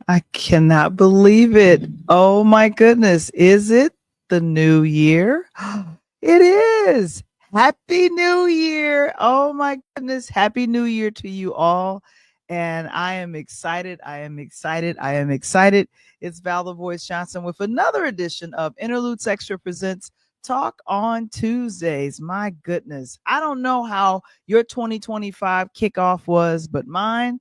I cannot believe it. Oh my goodness. Is it the new year? It is. Happy New Year. Oh my goodness. Happy New Year to you all. And I am excited. I am excited. I am excited. It's Val the Voice Johnson with another edition of Interludes Extra Presents Talk on Tuesdays. My goodness. I don't know how your 2025 kickoff was, but mine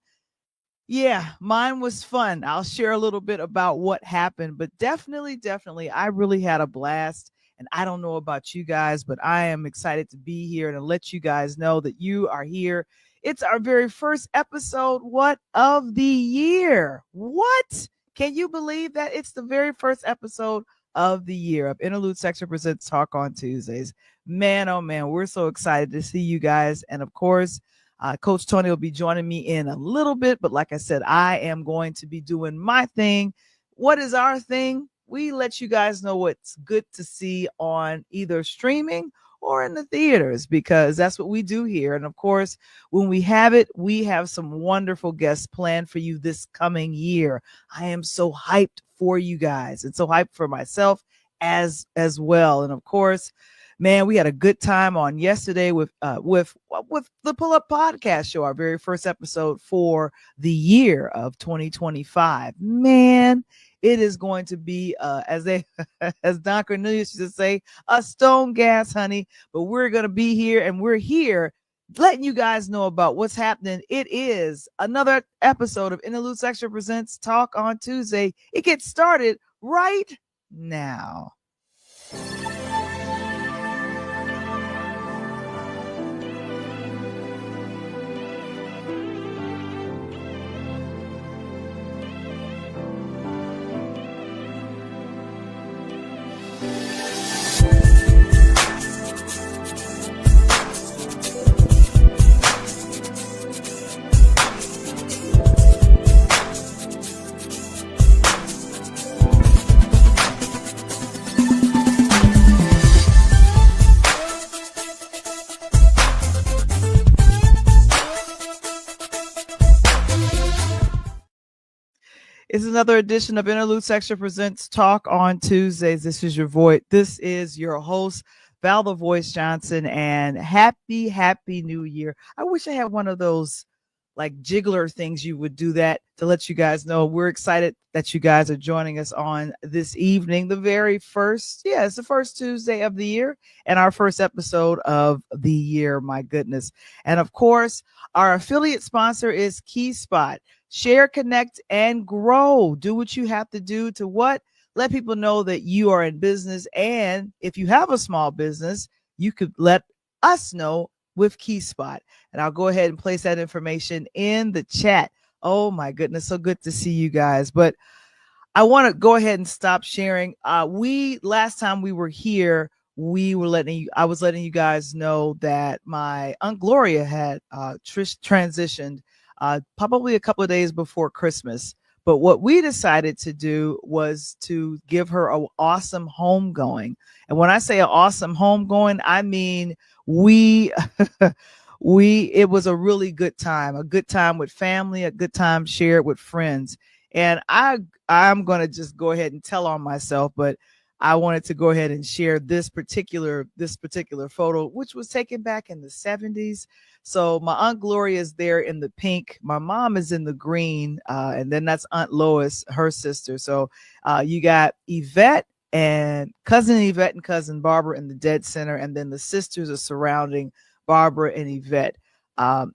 was fun. I'll share a little bit about what happened, but definitely, I really had a blast. And I don't know about you guys, but I am excited to be here and to let you guys know that you are here. It's our very first episode, what, of the year. What? Can you believe that? It's the very first episode of the year of Interlude Section Presents Talk on Tuesdays. Man, oh man, we're so excited to see you guys. And of course, Coach Tony will be joining me in a little bit, but like I said, I am going to be doing my thing. What is our thing? We let you guys know what's good to see on either streaming or in the theaters, because that's what we do here. And of course, when we have it, we have some wonderful guests planned for you this coming year. I am so hyped for you guys and so hyped for myself as well. And of course, man, we had a good time on yesterday with the Pull Up Podcast Show, our very first episode for the year of 2025. Man, it is going to be as Don Cornelius used to say, a stone gas, honey. But we're gonna be here, and we're here letting you guys know about what's happening. It is another episode of Interludes Extra Presents Talk on Tuesday. It gets started right now. It's another edition of Interlude Section Presents Talk on Tuesdays. This is your voice. This is your host, Val the Voice Johnson, and happy New Year. I wish I had one of those like jiggler things you would do that to let you guys know. We're excited that you guys are joining us on this evening, the very first, it's the first Tuesday of the year and our first episode of the year. My goodness. And of course, our affiliate sponsor is KeySpot. Share, connect, and grow. Do what you have to do to what? Let people know that you are in business. And if you have a small business, you could let us know with KeySpot. And I'll go ahead and place that information in the chat. Oh my goodness, so good to see you guys. But I want to go ahead and stop sharing. Last time we were here, I was letting you guys know that my Aunt Gloria had transitioned probably a couple of days before Christmas. But what we decided to do was to give her an awesome homegoing. And when I say an awesome homegoing, I mean it was a really good time with family, a good time shared with friends. And I'm going to just go ahead and tell on myself, but I wanted to go ahead and share this particular photo, which was taken back in the 70s. So my Aunt Gloria is there in the pink. My mom is in the green. And then that's Aunt Lois, her sister. So you got Yvette and cousin Barbara in the dead center. And then the sisters are surrounding Barbara and Yvette.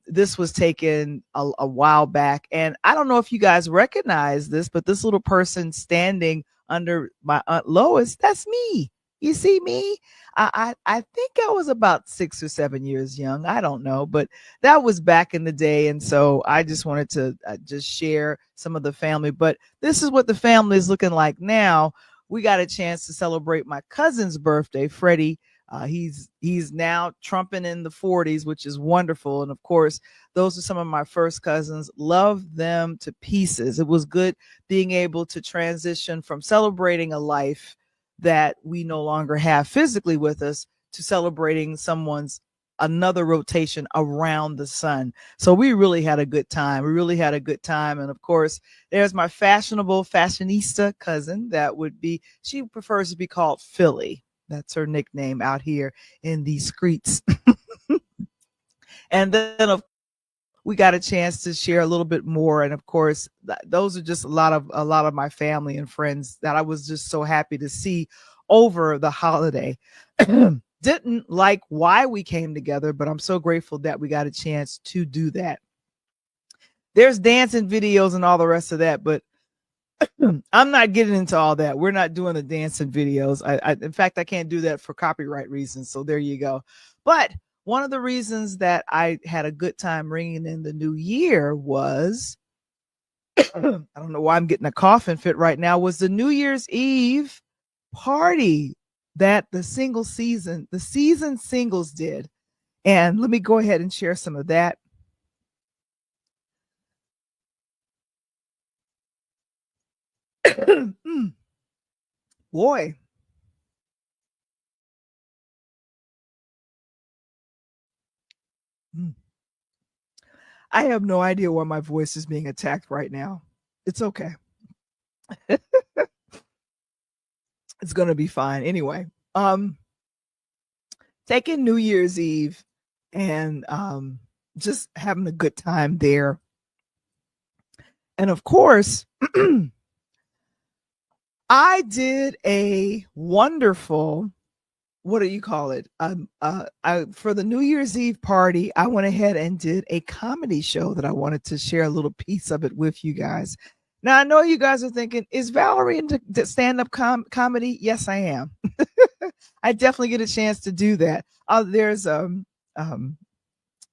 This was taken a while back. And I don't know if you guys recognize this, but this little person standing under my Aunt Lois, that's me. You see me? I think I was about 6 or 7 years young. I don't know, but that was back in the day. And so I just wanted to just share some of the family. But this is what the family is looking like now. We got a chance to celebrate my cousin's birthday, Freddie. He's now trumping in the 40s, which is wonderful. And of course, those are some of my first cousins. Love them to pieces. It was good being able to transition from celebrating a life that we no longer have physically with us to celebrating someone's another rotation around the sun. So we really had a good time. We really had a good time. And of course, there's my fashionista cousin. She prefers to be called Philly. That's her nickname out here in these streets. And then we got a chance to share a little bit more. And of course, those are just a lot of my family and friends that I was just so happy to see over the holiday. Didn't like why we came together, but I'm so grateful that we got a chance to do that. There's dancing videos and all the rest of that, but I'm not getting into all that. We're not doing the dancing videos. In fact, I can't do that for copyright reasons. So there you go. But one of the reasons that I had a good time ringing in the new year was, I don't know why I'm getting a coughing fit right now, was the New Year's Eve party that the season singles did. And let me go ahead and share some of that. Boy. I have no idea why my voice is being attacked right now. It's okay. It's going to be fine. Anyway, taking New Year's Eve and just having a good time there. And of course, I did a wonderful, what do you call it? For the New Year's Eve party, I went ahead and did a comedy show that I wanted to share a little piece of it with you guys. Now, I know you guys are thinking, is Valerie into stand-up comedy? Yes, I am. I definitely get a chance to do that. There's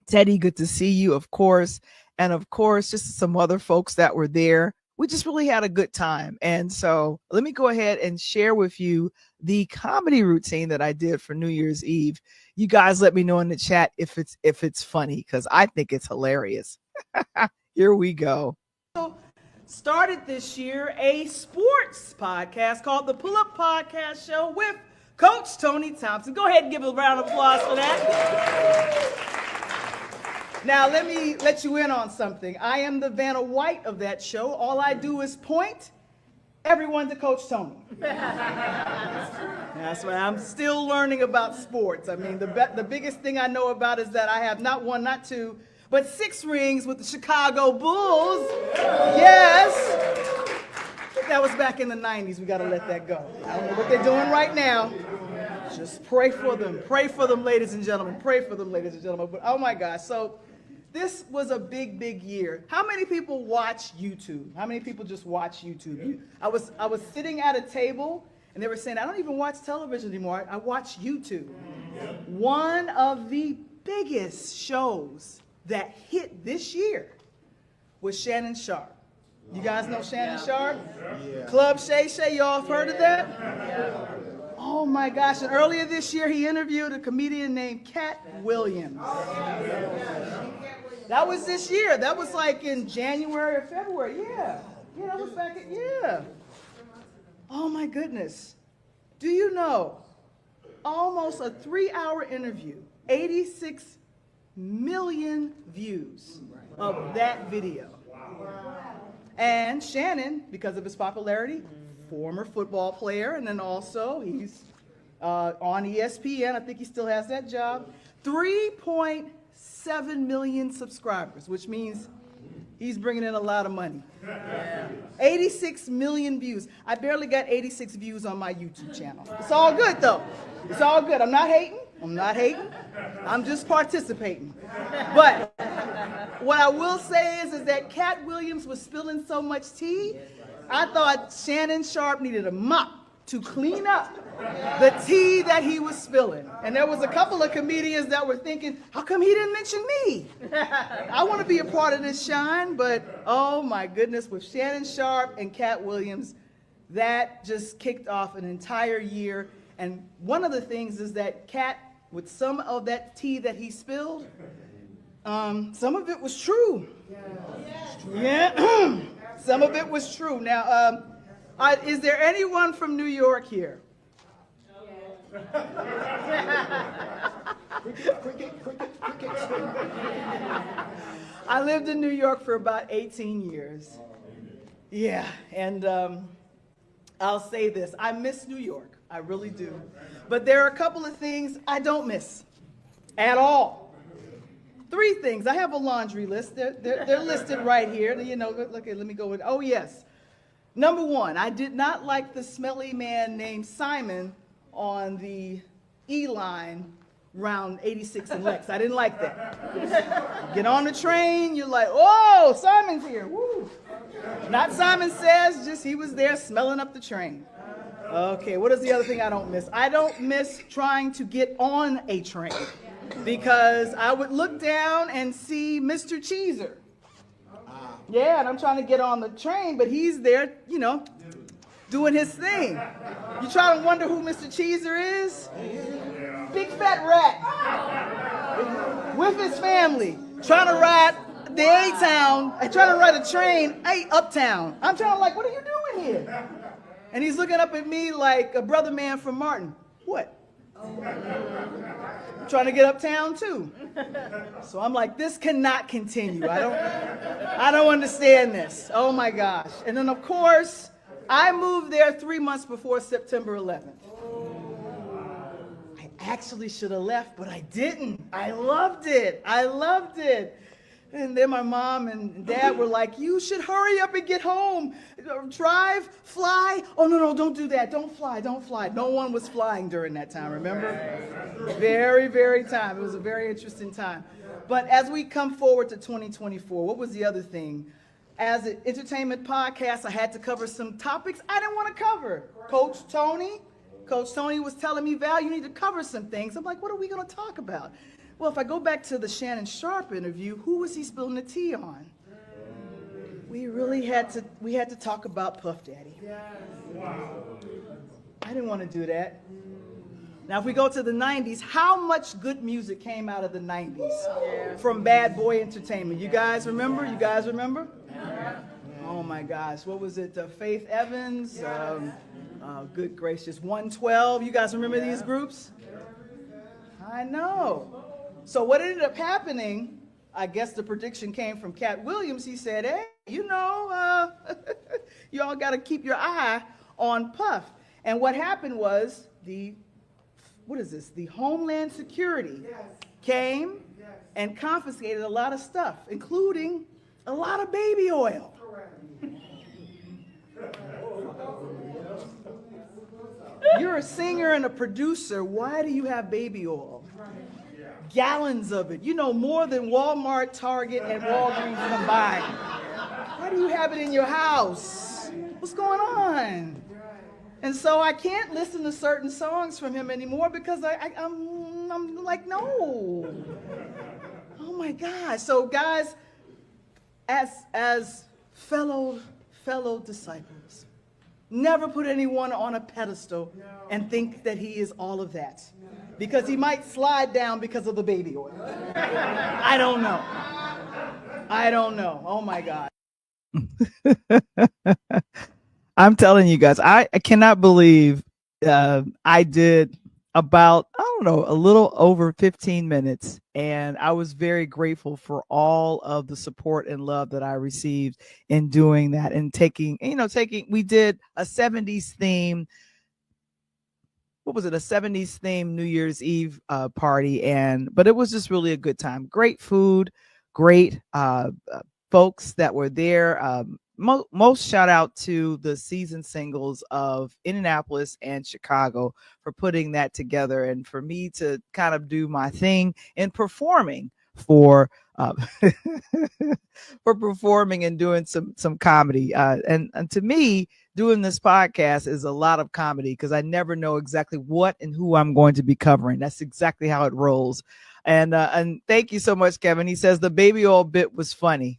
Teddy, good to see you, of course. And of course, just some other folks that were there. We just really had a good time. And so let me go ahead and share with you the comedy routine that I did for New Year's Eve. You guys let me know in the chat if it's funny, because I think it's hilarious. Here we go. Started this year a sports podcast called the Pull Up Podcast Show with Coach Tony Thompson. Go ahead and give a round of applause for that. Now, let me let you in on something. I am the Vanna White of that show. All I do is point everyone to Coach Tony. That's why I'm still learning about sports. I mean, the biggest thing I know about is that I have not one, not two, but 6 rings with the Chicago Bulls. Yes. That was back in the 90s. We got to let that go. I don't know what they're doing right now. Just pray for them. Pray for them, ladies and gentlemen. Pray for them, ladies and gentlemen. But oh my gosh. So this was a big, big year. How many people watch YouTube? How many people just watch YouTube? I was sitting at a table and they were saying, I don't even watch television anymore. I watch YouTube. One of the biggest shows that hit this year was Shannon Sharp. You guys know Shannon Sharp? Yeah. Club Shay Shay, y'all have heard of that? Yeah. Oh my gosh, and earlier this year he interviewed a comedian named Cat Williams. That was this year. That was like in January or February. Yeah, that was back Oh my goodness. Do you know, almost a 3-hour interview, 86 million views of that video. And Shannon, because of his popularity, former football player, and then also he's on ESPN. I think he still has that job. 3.7 million subscribers, which means he's bringing in a lot of money. 86 million views. I barely got 86 views on my YouTube channel. It's all good, though. It's all good. I'm not hating. I'm just participating. But what I will say is that Cat Williams was spilling so much tea, I thought Shannon Sharp needed a mop to clean up the tea that he was spilling. And there was a couple of comedians that were thinking, how come he didn't mention me? I want to be a part of this shine, but oh my goodness, with Shannon Sharp and Cat Williams, that just kicked off an entire year. And one of the things is that Cat, with some of that tea that he spilled, some of it was true. Yeah, some of it was true. Now, is there anyone from New York here? Cricket. I lived in New York for about 18 years. Yeah, and I'll say this. I miss New York. I really do. But there are a couple of things I don't miss at all. 3 things. I have a laundry list. They're listed right here. You know, look, let me go with, oh yes. Number 1, I did not like the smelly man named Simon on the E line round 86 and Lex. I didn't like that. Get on the train, you're like, oh, Simon's here. Woo. Not Simon Says, just he was there smelling up the train. Okay, what is the other thing I don't miss? I don't miss trying to get on a train because I would look down and see Mr. Cheeser. Yeah, and I'm trying to get on the train, but he's there, you know, doing his thing. You try to wonder who Mr. Cheeser is? Big fat rat with his family trying to ride the A-Town, trying to ride a train uptown. I'm trying to like, what are you doing here? And he's looking up at me like a brother man from Martin. What? I'm trying to get uptown too. So I'm like, this cannot continue. I don't understand this. Oh my gosh. And then of course, I moved there 3 months before September 11th. I actually should have left, but I didn't. I loved it. And then my mom and dad were like, you should hurry up and get home. Drive, fly. Oh, no, don't do that. Don't fly. No one was flying during that time, remember? Very, very time. It was a very interesting time. But as we come forward to 2024, what was the other thing? As an entertainment podcast, I had to cover some topics I didn't want to cover. Coach Tony was telling me, Val, you need to cover some things. I'm like, what are we going to talk about? Well, if I go back to the Shannon Sharp interview, who was he spilling the tea on? We had to talk about Puff Daddy. I didn't want to do that. Now, if we go to the 90s, how much good music came out of the 90s from Bad Boy Entertainment? You guys remember? Oh my gosh, what was it? Faith Evans, good gracious, 112. You guys remember these groups? I know. So what ended up happening, I guess the prediction came from Cat Williams. He said, hey, you know, you all got to keep your eye on Puff. And what happened was the Homeland Security came and confiscated a lot of stuff, including a lot of baby oil. You're a singer and a producer. Why do you have baby oil? Gallons of it. You know, more than Walmart, Target, and Walgreens combined. Why do you have it in your house? What's going on? And so I can't listen to certain songs from him anymore because I'm like, no. Oh my gosh. So guys, as fellow disciples, never put anyone on a pedestal and think that he is all of that. Because he might slide down because of the baby oil. I don't know. Oh my God. I'm telling you guys, I cannot believe I did about, a little over 15 minutes. And I was very grateful for all of the support and love that I received in doing that and we did a 70s theme. What was it? A 70s theme New Year's Eve party. But it was just really a good time. Great food, great folks that were there. Most shout out to the season singles of Indianapolis and Chicago for putting that together and for me to kind of do my thing in performing for performing and doing some comedy. And to me, doing this podcast is a lot of comedy because I never know exactly what and who I'm going to be covering. That's exactly how it rolls. And thank you so much, Kevin. He says the baby oil bit was funny.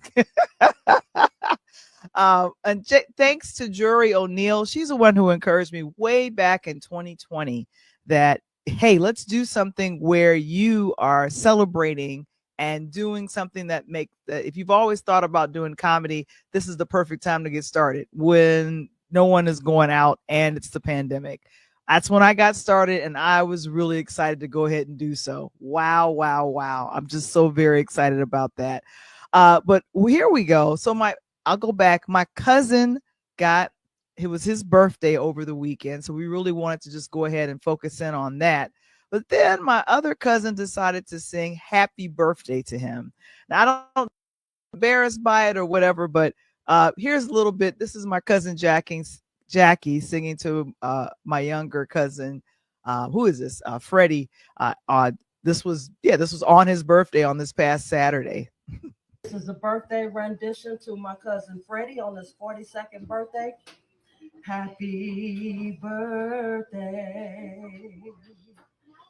Thanks to Jury O'Neill. She's the one who encouraged me way back in 2020 that, hey, let's do something where you are celebrating and doing something that if you've always thought about doing comedy, this is the perfect time to get started when no one is going out and it's the pandemic. That's when I got started, and I was really excited to go ahead and do so. Wow, wow, wow. I'm just so very excited about that. But here we go. So I'll go back. My cousin got, it was his birthday over the weekend. So we really wanted to just go ahead and focus in on that. But then my other cousin decided to sing happy birthday to him. Now, I don't embarrassed by it or whatever, but here's a little bit. This is my cousin Jackie singing to my younger cousin. Who is this? Freddie. This was on his birthday on this past Saturday. This is a birthday rendition to my cousin Freddie on his 42nd birthday. Happy birthday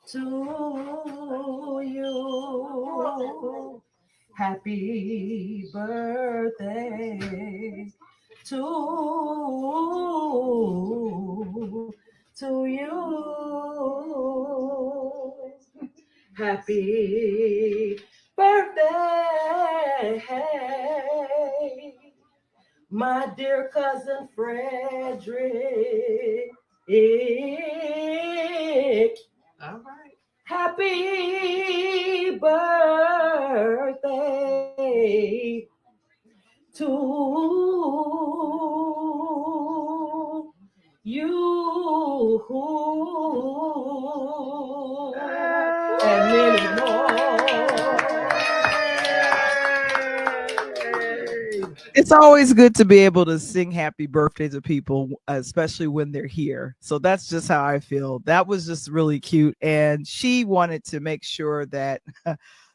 to you. Happy birthday to you. Happy birthday, my dear cousin Frederick. All right. Happy birthday to you and many more. It's always good to be able to sing happy birthday to people, especially when they're here. So that's just how I feel. That was just really cute. And she wanted to make sure that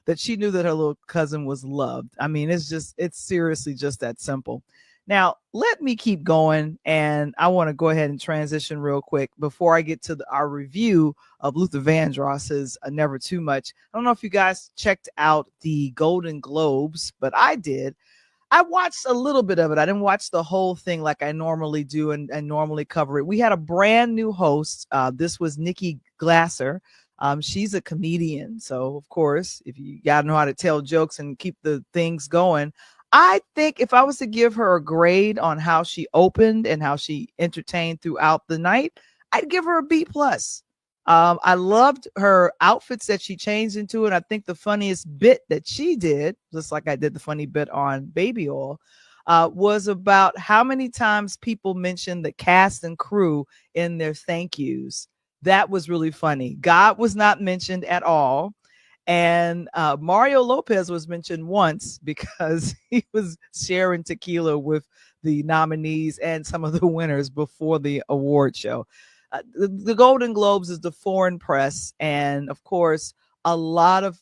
that she knew that her little cousin was loved. I mean, it's seriously just that simple. Now, let me keep going. And I want to go ahead and transition real quick before I get to our review of Luther Vandross's Never Too Much. I don't know if you guys checked out the Golden Globes, but I did. I watched a little bit of it. I didn't watch the whole thing like I normally do and normally cover it. We had a brand new host. This was Nikki Glasser. She's a comedian. So, of course, if you got to know how to tell jokes and keep the things going, I think if I was to give her a grade on how she opened and how she entertained throughout the night, I'd give her a B+. I loved her outfits that she changed into, and I think the funniest bit that she did, just like I did the funny bit on Baby Oil, was about how many times people mentioned the cast and crew in their thank yous. That was really funny. God was not mentioned at all. And Mario Lopez was mentioned once because he was sharing tequila with the nominees and some of the winners before the award show. The Golden Globes is the foreign press, and of course, a lot of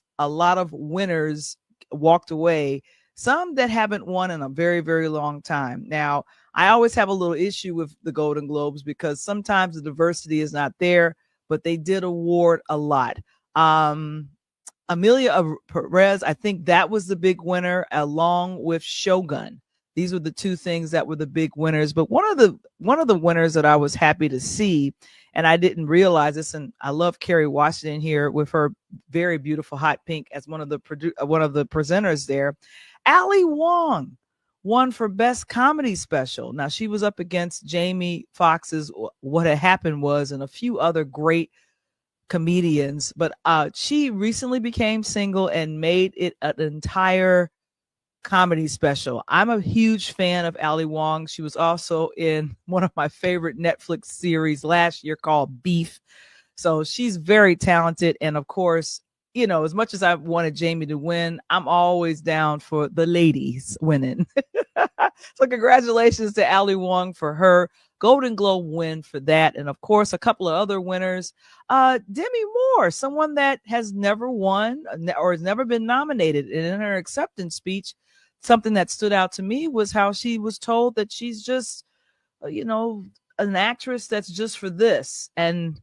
winners walked away. Some that haven't won in a very, very long time. Now, I always have a little issue with the Golden Globes because sometimes the diversity is not there, but they did award a lot. Amelia Perez, I think that was the big winner, along with Shogun. These were the two things that were the big winners. But one of the winners that I was happy to see, and I didn't realize this, and I love Kerry Washington here with her very beautiful hot pink as one of the presenters there. Ali Wong won for Best Comedy Special. Now, she was up against Jamie Foxx's What Had Happened Was and a few other great comedians, but she recently became single and made it an entire comedy special. I'm a huge fan of Ali Wong. She was also in one of my favorite Netflix series last year called Beef. So she's very talented. And of course, you know, as much as I wanted Jamie to win, I'm always down for the ladies winning. So congratulations to Ali Wong for her Golden Globe win for that. And of course, a couple of other winners. Demi Moore, someone that has never won or has never been nominated. And in her acceptance speech, something that stood out to me was how she was told that she's just, an actress that's just for this. And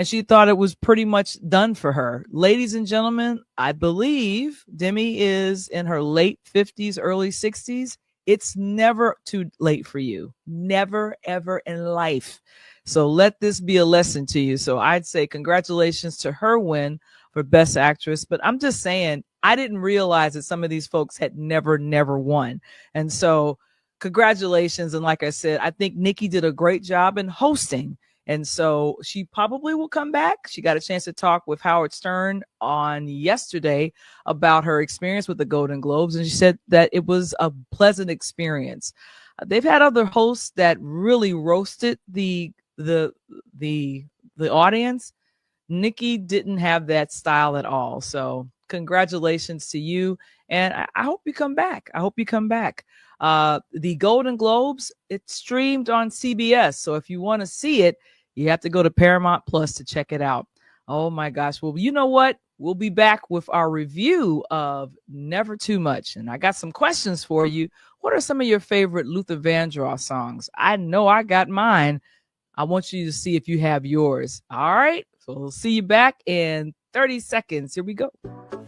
she thought it was pretty much done for her. Ladies and gentlemen, I believe Demi is in her late 50s, early 60s. It's never too late for you. Never, ever in life. So let this be a lesson to you. So I'd say congratulations to her win for Best Actress. But I'm just saying, I didn't realize that some of these folks had never won. And so congratulations. And like I said, I think Nikki did a great job in hosting. And so she probably will come back. She got a chance to talk with Howard Stern on yesterday about her experience with the Golden Globes. And she said that it was a pleasant experience. They've had other hosts that really roasted the audience. Nikki didn't have that style at all. So congratulations to you. And I hope you come back. I hope you come back. The Golden Globes, it's streamed on CBS. So if you want to see it, you have to go to Paramount Plus to check it out. Oh my gosh. Well, you know what? We'll be back with our review of Never Too Much. And I got some questions for you. What are some of your favorite Luther Vandross songs? I know I got mine. I want you to see if you have yours. All right. So we'll see you back in 30 seconds. Here we go.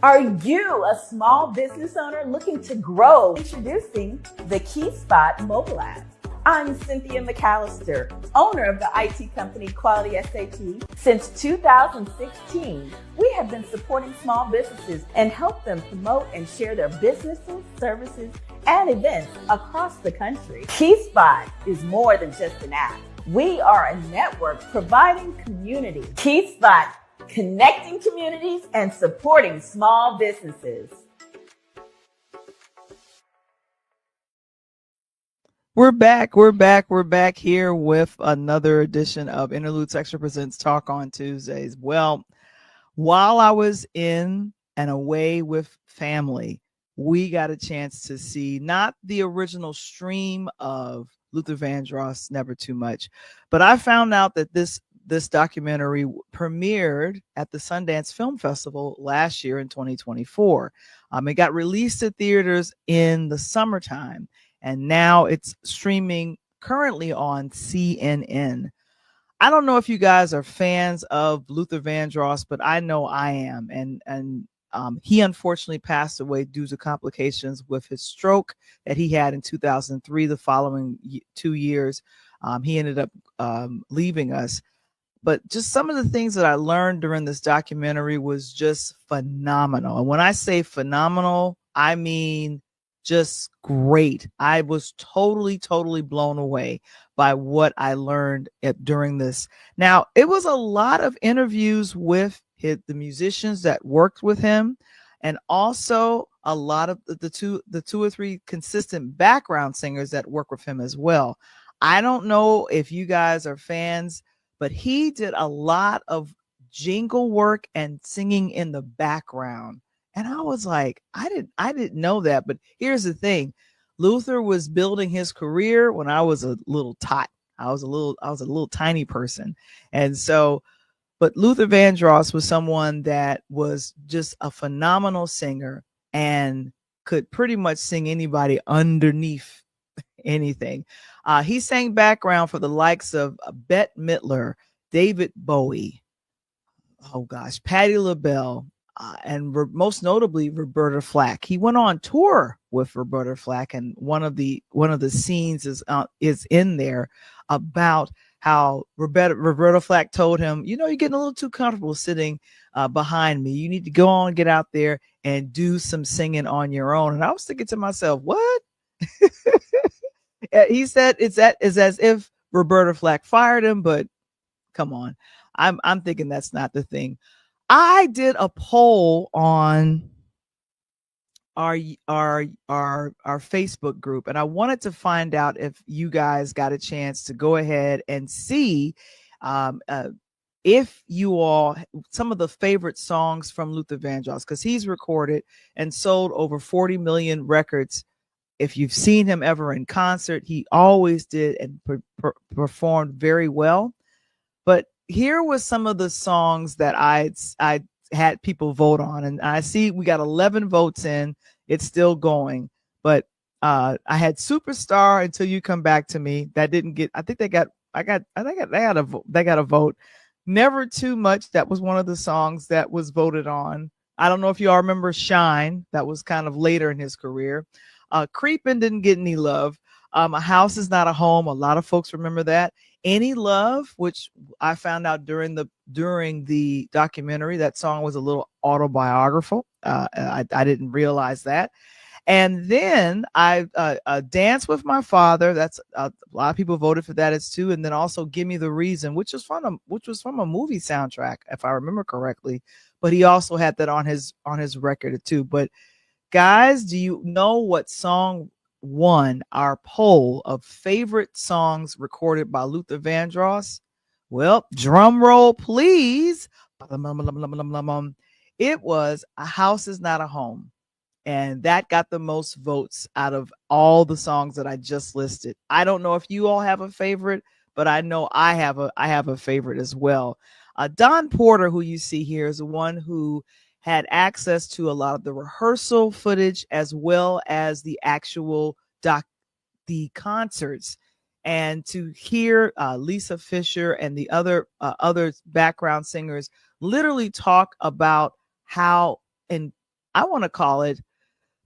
Are you a small business owner looking to grow? Introducing the KeySpot mobile app. I'm Cynthia McAllister, owner of the IT company Quality SAP. Since 2016, we have been supporting small businesses and help them promote and share their businesses, services, and events across the country. KeySpot is more than just an app. We are a network providing community. KeySpot, connecting communities and supporting small businesses. We're back here with another edition of Interludes Extra Presents Talk on Tuesdays. Well, while I was in and away with family, we got a chance to see not the original stream of Luther Vandross, Never Too Much, but I found out that this documentary premiered at the Sundance Film Festival last year in 2024. It got released at theaters in the summertime, and now it's streaming currently on CNN. I don't know if you guys are fans of Luther Vandross, but I know I am. And he unfortunately passed away due to complications with his stroke that he had in 2003. The following 2 years, he ended up leaving us. But just some of the things that I learned during this documentary was just phenomenal. And when I say phenomenal, I mean just great. I was totally blown away by what I learned during this. Now, it was a lot of interviews with the musicians that worked with him, and also a lot of the two or three consistent background singers that work with him as well. I don't know if you guys are fans, but he did a lot of jingle work and singing in the background. And I was like, I didn't know that. But here's the thing. Luther was building his career when I was a little tot. I was a little tiny person. And so, but Luther Vandross was someone that was just a phenomenal singer and could pretty much sing anybody underneath anything. He sang background for the likes of Bette Midler, David Bowie, Patti LaBelle, and most notably Roberta Flack. He went on tour with Roberta Flack, and one of the scenes is in there about how Roberta Flack told him, you know, you're getting a little too comfortable sitting behind me. You need to go on and get out there and do some singing on your own. And I was thinking to myself, what? He said it's as if Roberta Flack fired him, but come on. I'm thinking that's not the thing. I did a poll on our Facebook group, and I wanted to find out if you guys got a chance to go ahead and see if you all some of the favorite songs from Luther Vandross, because he's recorded and sold over 40 million records. If you've seen him ever in concert, he always did and performed very well. But here was some of the songs that I had people vote on, and I see we got 11 votes in. It's still going, but I had Superstar, Until You Come Back to Me. That didn't get. I think they got a vote. Never Too Much. That was one of the songs that was voted on. I don't know if you all remember Shine. That was kind of later in his career. Creepin' didn't get any love. A House Is Not a Home. A lot of folks remember that. Any Love, which I found out during the documentary, that song was a little autobiographical. I didn't realize that. And then I Dance with My Father. That's a lot of people voted for that as too. And then also Give Me the Reason, which was from a movie soundtrack, if I remember correctly. But he also had that on his record too. But guys, do you know what song won our poll of favorite songs recorded by Luther Vandross? Well, drum roll, please. It was A House Is Not a Home. And that got the most votes out of all the songs that I just listed. I don't know if you all have a favorite, but I know I have a favorite as well. Don Porter, who you see here, is the one who had access to a lot of the rehearsal footage as well as the actual the concerts. And to hear Lisa Fisher and the other background singers literally talk about how, and I want to call it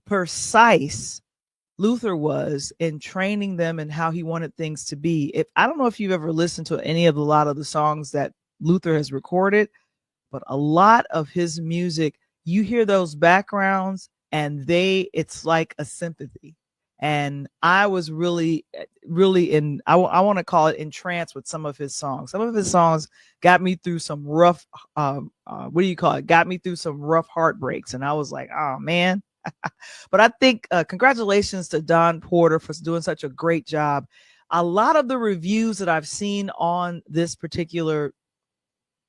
precise, Luther was in training them and how he wanted things to be. If I don't know if you've ever listened to a lot of the songs that Luther has recorded, but a lot of his music, you hear those backgrounds and it's like a sympathy. And I was really I want to call it entranced with some of his songs. Some of his songs got me through some rough, got me through some rough heartbreaks. And I was like, oh man. But I think congratulations to Don Porter for doing such a great job. A lot of the reviews that I've seen on this particular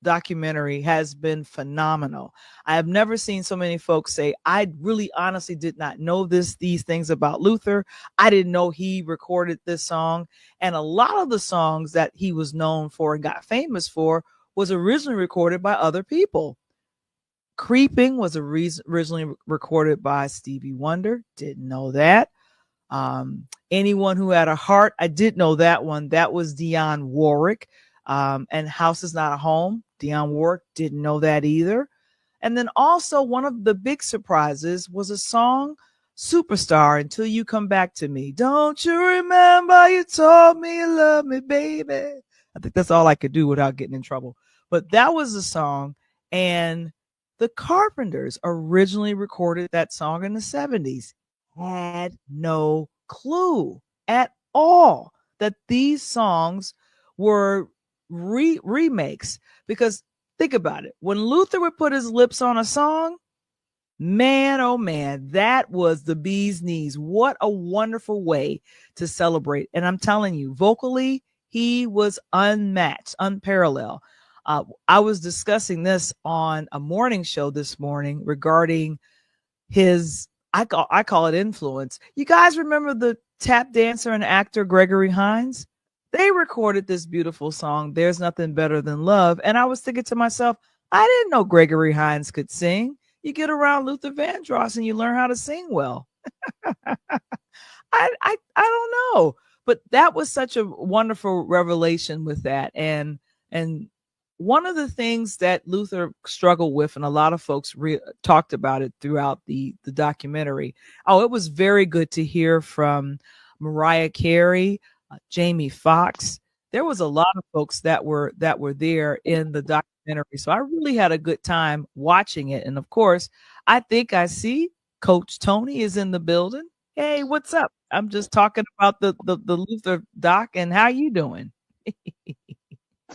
documentary has been phenomenal. I have never seen so many folks say, I really honestly did not know these things about Luther. I didn't know he recorded this song. And a lot of the songs that he was known for and got famous for was originally recorded by other people. Creeping was originally recorded by Stevie Wonder. Didn't know that. Anyone Who Had a Heart, I did know that one. That was Dionne Warwick. And House Is Not a Home, Dionne Warwick, didn't know that either. And then also one of the big surprises was a song, Superstar, Until You Come Back to Me. Don't you remember you told me you love me, baby? I think that's all I could do without getting in trouble. But that was the song. And the Carpenters originally recorded that song in the 70s. Had no clue at all that these songs were remakes. Because think about it. When Luther would put his lips on a song, man, oh man, that was the bee's knees. What a wonderful way to celebrate. And I'm telling you, vocally, he was unmatched, unparalleled. I was discussing this on a morning show this morning regarding his, I call it influence. You guys remember the tap dancer and actor Gregory Hines? They recorded this beautiful song, There's Nothing Better Than Love. And I was thinking to myself, I didn't know Gregory Hines could sing. You get around Luther Vandross and you learn how to sing well. I don't know. But that was such a wonderful revelation with that. And one of the things that Luther struggled with, and a lot of folks talked about it throughout the documentary. Oh, it was very good to hear from Mariah Carey, Jamie Foxx. There was a lot of folks that were there in the documentary. So I really had a good time watching it. And of course, I think I see Coach Tony is in the building. Hey, what's up? I'm just talking about the Luther doc, and how you doing?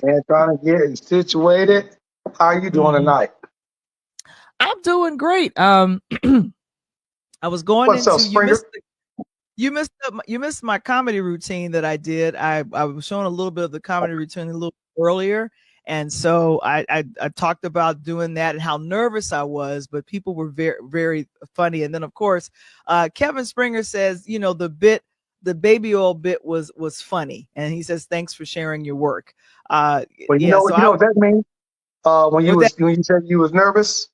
And trying to get situated. How are you doing tonight? I'm doing great. I was going What's into up, Springer? you missed my comedy routine that I did. I was showing a little bit of the comedy routine a little earlier, and so I talked about doing that and how nervous I was, but people were very, very funny. And then of course, Kevin Springer says, the baby oil bit was funny, and he says thanks for sharing your work. Well, you know what that means? When you said you was nervous.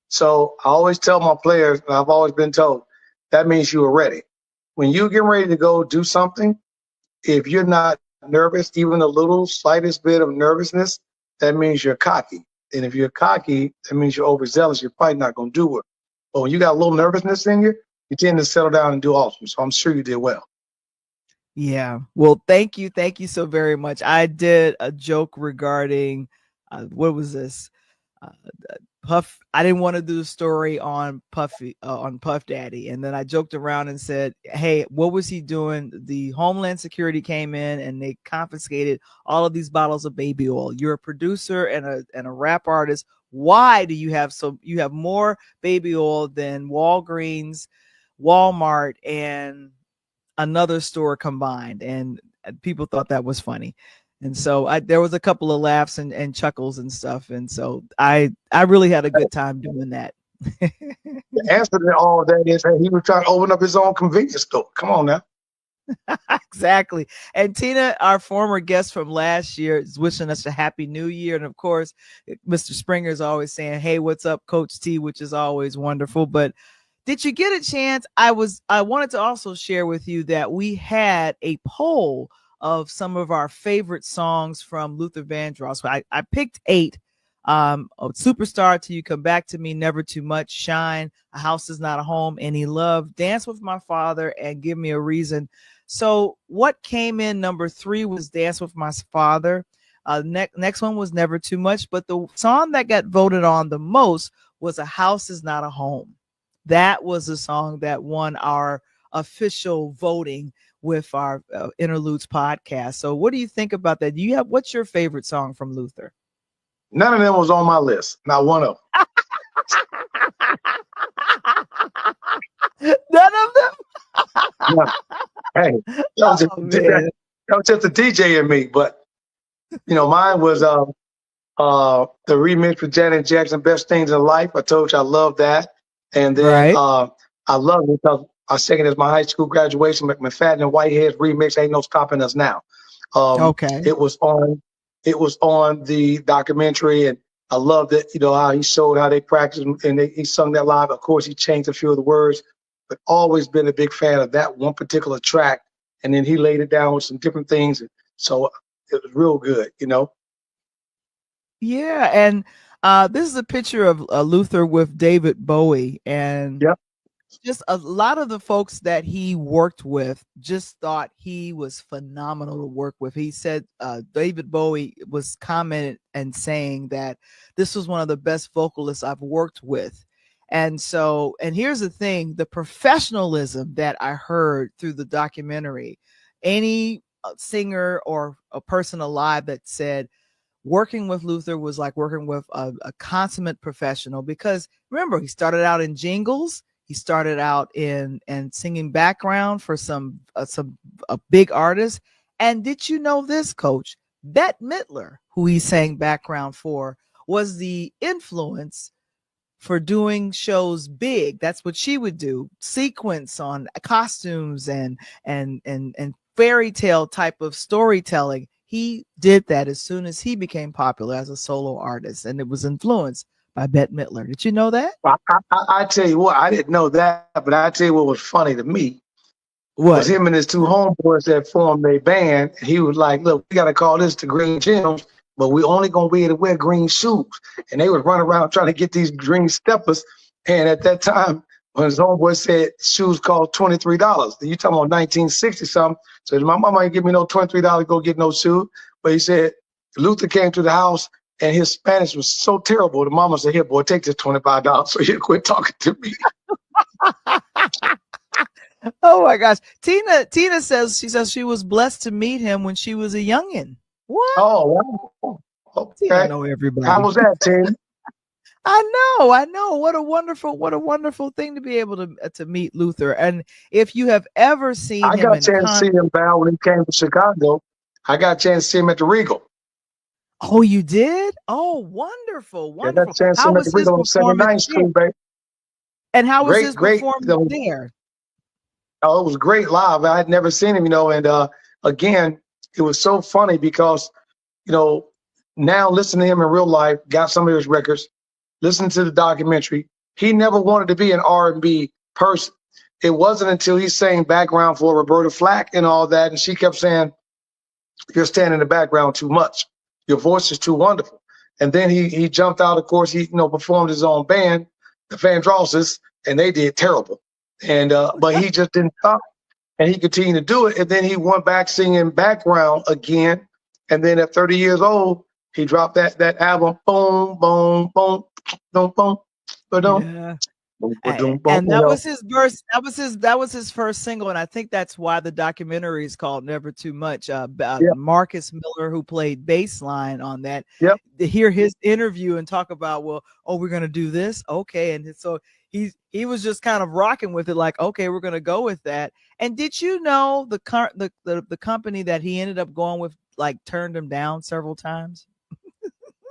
So I always tell my players, and I've always been told, that means you were ready. When you get ready to go do something, if you're not nervous, even a little slightest bit of nervousness, that means you're cocky. And if you're cocky, that means you're overzealous. You're probably not going to do it. But when you got a little nervousness in you tend to settle down and do awesome. So I'm sure you did well. Yeah. Well, thank you. Thank you so very much. I did a joke regarding, what was this? I didn't want to do the story on Puff Daddy. And then I joked around and said, hey, what was he doing? The Homeland Security came in and they confiscated all of these bottles of baby oil. You're a producer and a rap artist. Why do you have more baby oil than Walgreens, Walmart, and another store combined? And people thought that was funny. And so there was a couple of laughs and chuckles and stuff. And so I really had a good time doing that. The answer to all of that is that he was trying to open up his own convenience store. Come on now. Exactly. And Tina, our former guest from last year, is wishing us a happy new year. And of course, Mr. Springer is always saying, hey, what's up, Coach T, which is always wonderful. But did you get a chance? I wanted to also share with you that we had a poll of some of our favorite songs from Luther Vandross. I picked 8. Superstar, Till You Come Back to Me, Never Too Much, Shine, A House Is Not a Home, Any Love, Dance With My Father, and Give Me a Reason. So what came in number 3 was Dance With My Father. Next one was Never Too Much, but the song that got voted on the most was A House Is Not a Home. That was the song that won our official voting with our Interludes podcast. So what do you think about that? What's your favorite song from Luther? None of them was on my list. Not one of them. None of them? No. Hey, that was just the DJ in me. But, mine was the remix for Janet Jackson, Best Things in Life. I told you I love that. And then I love it because I sang it as my high school graduation. McFadden and Whitehead's remix, Ain't No Stopping Us Now. Okay. It was on the documentary, and I loved it. How he showed how they practiced, and he sung that live. Of course, he changed a few of the words, but always been a big fan of that one particular track. And then he laid it down with some different things, and so it was real good. Yeah, and this is a picture of Luther with David Bowie, and just a lot of the folks that he worked with just thought he was phenomenal to work with. He said David Bowie was commented and saying that this was one of the best vocalists I've worked with. And here's the thing, the professionalism that I heard through the documentary, any singer or a person alive that said working with Luther was like working with a consummate professional, because remember, he started out in jingles. He started out in singing background for some big artists. And did you know this, Coach? Bette Midler, who he sang background for, was the influence for doing shows big. That's what she would do, sequence on costumes and fairy tale type of storytelling. He did that as soon as he became popular as a solo artist, and it was influenced by Bette Midler. Did you know that? I tell you what, I didn't know that, but I tell you what was funny to me was him and his 2 homeboys that formed a band. He was like, look, we got to call this the Green Gems, but we only going to be able to wear green shoes. And they would run around trying to get these green steppers. And at that time, when his homeboy said shoes cost $23, you talking about 1960 something. So my mama ain't give me no $23 to go get no shoes. But he said Luther came to the house and his Spanish was so terrible. The mama said, here, boy, take this $25 so you quit talking to me. Oh my gosh. Tina says she was blessed to meet him when she was a youngin'. What? Oh, wow. Okay. Tina know everybody. How was that, Tina? I know. What a wonderful thing to be able to meet Luther. And if you have ever seen him, I got a chance to see him, Val, when he came to Chicago. I got a chance to see him at the Regal. Oh, you did? Oh, wonderful. Yeah, got a chance to see him at the Regal on 79th Street, baby. And how was his performance there? Oh, it was great live. I had never seen him, and again, it was so funny because, now listening to him in real life, got some of his records, listening to the documentary, he never wanted to be an R&B person. It wasn't until he sang background for Roberta Flack and all that, and she kept saying, you're standing in the background too much. Your voice is too wonderful. And then he jumped out, of course, he performed his own band, the Vandrosses, and they did terrible. And but he just didn't stop, and he continued to do it. And then he went back singing background again. And then at 30 years old, He dropped that album, boom, boom, boom, boom, boom, boom, Yeah. boom, boom, boom. And that was his verse. That was his first single, and I think that's why the documentary is called "Never Too Much." Yep. Marcus Miller, who played bass line on that, Yep. to hear his interview and talk about, well, oh, we're gonna do this, okay, and so he was just kind of rocking with it, like, okay, we're gonna go with that. And did you know the company that he ended up going with, like, turned him down several times?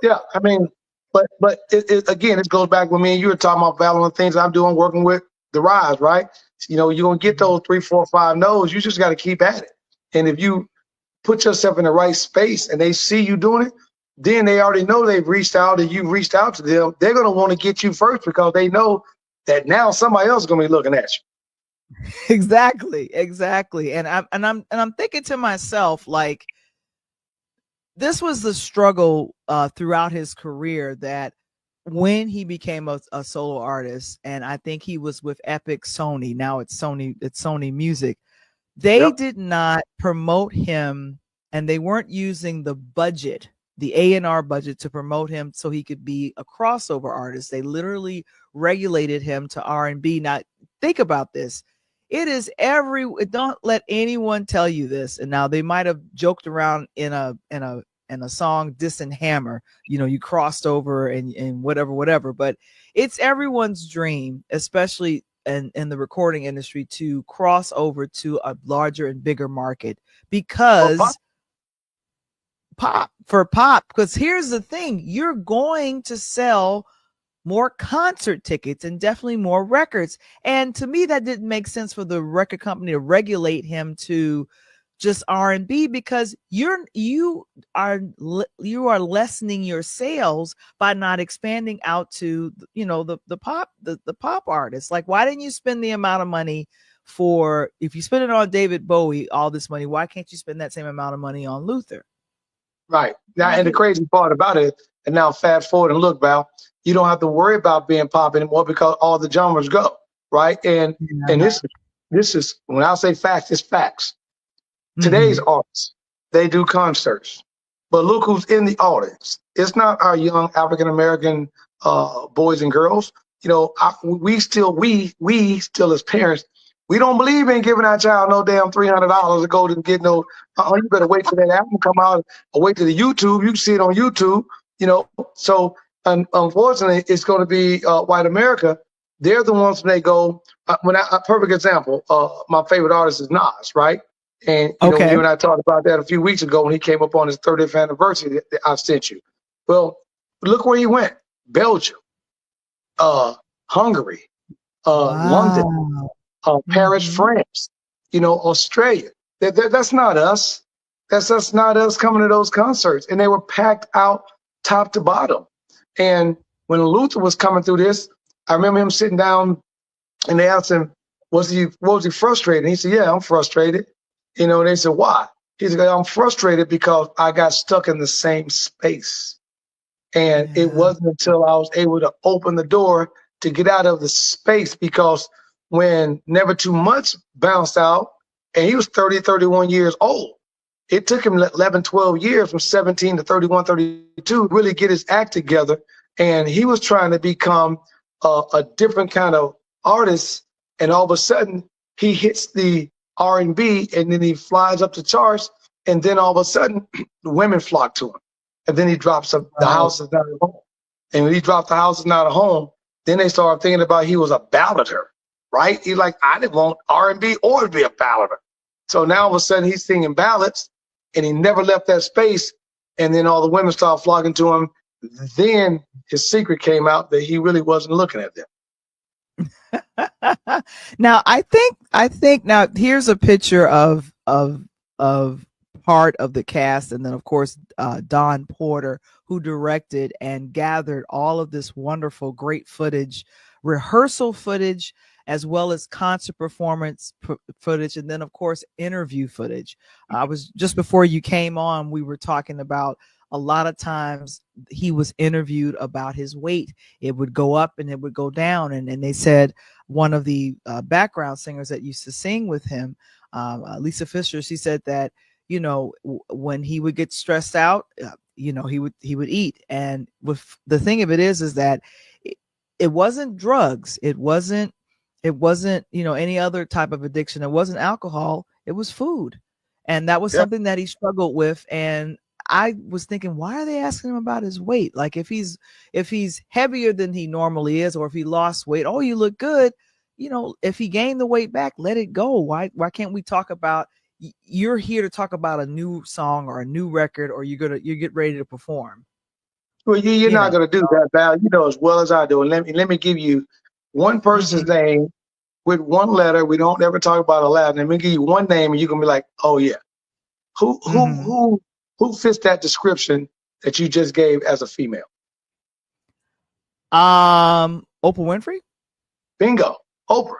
Yeah, I mean, but again, it goes back with me and you were talking about valuing things I'm doing, working with the Rise, right? You know, you're gonna get those 3, 4, 5 no's. You just got to keep at it. And if you put yourself in the right space and they see you doing it, then they already know they've reached out and you've reached out to them. They're gonna want to get you first because they know that now somebody else is gonna be looking at you. Exactly. And I'm thinking to myself, like, this was the struggle throughout his career, that when he became a solo artist, and I think he was with Epic Sony. Now it's Sony Music. They did not promote him, and they weren't using the budget, the A&R budget, to promote him so he could be a crossover artist. They literally regulated him to R&B. Now, think about this. It is don't let anyone tell you this. And now they might have joked around in a song, Diss and Hammer, you know, you crossed over and whatever, but it's everyone's dream, especially in the recording industry, to cross over to a larger and bigger market, because pop, because here's the thing, you're going to sell more concert tickets and definitely more records. And to me, that didn't make sense for the record company to regulate him to just R&B, because you are lessening your sales by not expanding out to, you know, the pop artists. Like, why didn't you spend the amount of money if you spend it on David Bowie, all this money, why can't you spend that same amount of money on Luther? Right. Now, and the crazy part about it, and now fast forward and look, Val, you don't have to worry about being pop anymore because all the genres go, right? And this is when I say facts, it's facts. Today's artists, they do concerts, but look who's in the audience. It's not our young African American boys and girls. You know, we still as parents, we don't believe in giving our child no damn $300 to go to get no. You better wait for that album come out or wait to the YouTube. You can see it on YouTube. You know, so unfortunately, it's going to be white America. They're the ones when they go. A perfect example. My favorite artist is Nas, right? And you know, you and I talked about that a few weeks ago when he came up on his 30th anniversary that I sent you. Well, look where he went: Belgium, Hungary, London, Paris, France. You know, Australia. That's not us. That's not us coming to those concerts. And they were packed out top to bottom. And when Luther was coming through this, I remember him sitting down and they asked him, was he frustrated? And he said, yeah, I'm frustrated. You know, and they said, why? He said, I'm frustrated because I got stuck in the same space. And it wasn't until I was able to open the door to get out of the space, because when Never Too Much bounced out, and he was 30, 31 years old, it took him 11, 12 years from 17 to 31, 32 to really get his act together. And he was trying to become a different kind of artist. And all of a sudden, he hits the R&B, and then he flies up the charts. And then all of a sudden, the women flock to him. And then he drops The House Is Not a Home. And when he dropped The House Is Not a Home, then they started thinking about he was a ballader, right? He's like, I didn't want R&B or to be a ballader. So now all of a sudden he's singing ballads, and he never left that space. And then all the women started flocking to him. Then his secret came out that he really wasn't looking at them. Now, I think now here's a picture of part of the cast, and then of course Don Porter, who directed and gathered all of this wonderful, great footage, rehearsal footage, as well as concert performance footage, and then of course interview footage. I was just before you came on, we were talking about a lot of times he was interviewed about his weight. It would go up and it would go down. And they said one of the background singers that used to sing with him, Lisa Fisher, she said that, you know, when he would get stressed out, he would eat. And with the thing of it is that it wasn't drugs. It wasn't, any other type of addiction. It wasn't alcohol. It was food. And that was something that he struggled with. And I was thinking, why are they asking him about his weight? Like if he's heavier than he normally is, or if he lost weight, oh, you look good. If he gained the weight back, let it go. Why can't we talk about, you're here to talk about a new song or a new record, or you get ready to perform. Well, you're not going to do that, Val. As well as I do. And let me give you one person's name with one letter. We don't ever talk about a last name. Let me give you one name, and you're gonna be like, "Oh yeah." Who fits that description that you just gave as a female? Oprah Winfrey. Bingo, Oprah.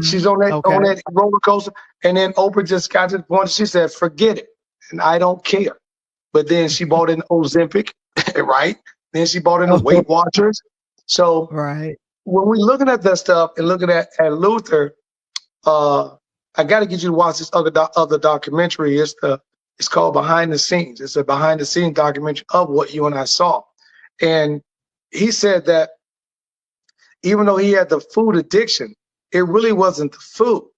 She's on that roller coaster, and then Oprah just got to the point. She said, "Forget it, and I don't care." But then she bought in Ozempic, right? Then she bought in the Weight Watchers. So when we're looking at that stuff and looking at Luther, I got to get you to watch this other documentary. It's called Behind the Scenes. It's a behind the scenes documentary of what you and I saw. And he said that even though he had the food addiction, it really wasn't the food.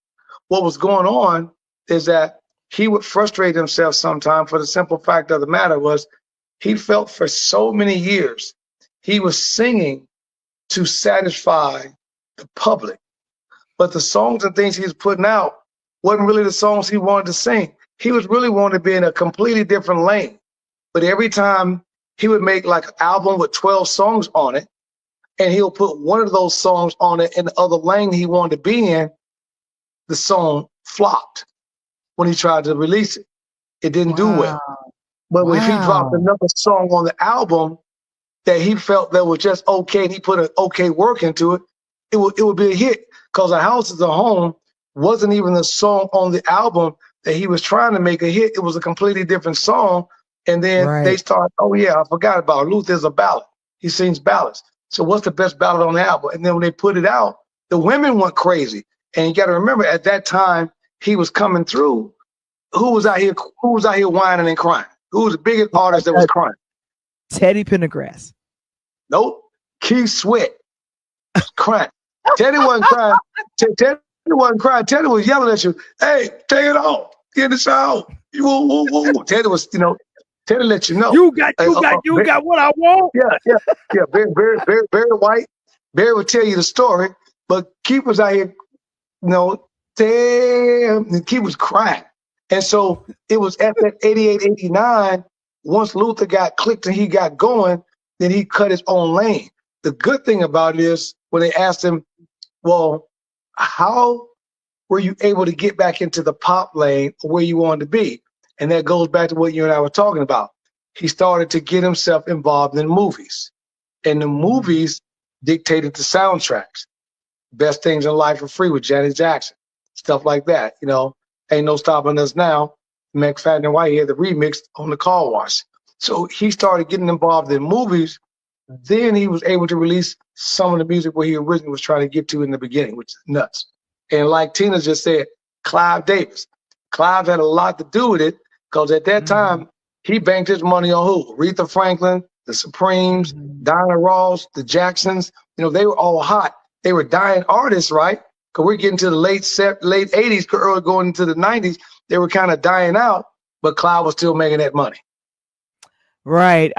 What was going on is that he would frustrate himself sometimes, for the simple fact of the matter was he felt for so many years he was singing to satisfy the public. But the songs and things he was putting out wasn't really the songs he wanted to sing. He was really wanting to be in a completely different lane. But every time he would make like an album with 12 songs on it, and he'll put one of those songs on it in the other lane he wanted to be in, the song flopped when he tried to release it. It didn't do well. But if he dropped another song on the album that he felt that was just okay, and he put an okay work into it, it would be a hit. Because A House is a Home wasn't even the song on the album that he was trying to make a hit. It was a completely different song. And then they started, oh yeah, I forgot about it. Luther's a ballad. He sings ballads. So what's the best ballad on the album? And then when they put it out, the women went crazy. And you got to remember, at that time he was coming through, who was out here whining and crying? Who was the biggest artist that was crying? Teddy Pendergrass. Nope. Keith Sweat was crying. Teddy wasn't crying. Teddy wasn't crying. Teddy was yelling at you. Hey, take it off. Get the show. Teddy was, Teddy let you know. You got what I want. Yeah. Barry White. Barry would tell you the story, but Keith was out here, damn, and Keith was crying. And so it was at that 88, 89, once Luther got clicked and he got going, then he cut his own lane. The good thing about it is when they asked him, well, how were you able to get back into the pop lane where you wanted to be? And that goes back to what you and I were talking about. He started to get himself involved in movies. And the movies dictated the soundtracks. Best Things in Life Are Free with Janet Jackson. Stuff like that. Ain't No Stopping Us Now. McFadden and White had the remix on the Car Wash. So he started getting involved in movies. Then he was able to release some of the music where he originally was trying to get to in the beginning, which is nuts. And like Tina just said, Clive Davis. Clive had a lot to do with it because at that time, he banked his money on who? Aretha Franklin, the Supremes, Diana Ross, the Jacksons. They were all hot. They were dying artists, right? Because we're getting to the late 80s, early going into the 90s. They were kind of dying out, but Clive was still making that money. Right.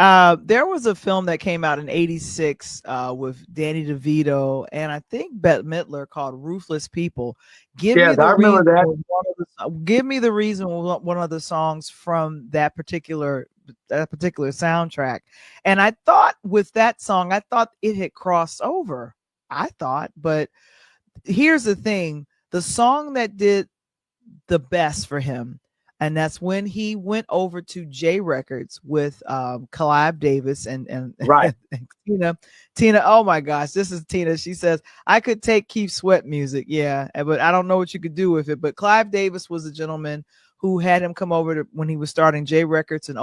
There was a film that came out in 86 with Danny DeVito and I think Bette Midler called Ruthless People. Give me the reason one of the songs from that particular soundtrack. And I thought with that song, it had crossed over. But here's the thing. The song that did the best for him, and that's when he went over to J Records with Clive Davis and right. and Tina. Oh my gosh, this is Tina. She says, I could take Keith Sweat music. Yeah, but I don't know what you could do with it. But Clive Davis was a gentleman who had him come over when he was starting J Records in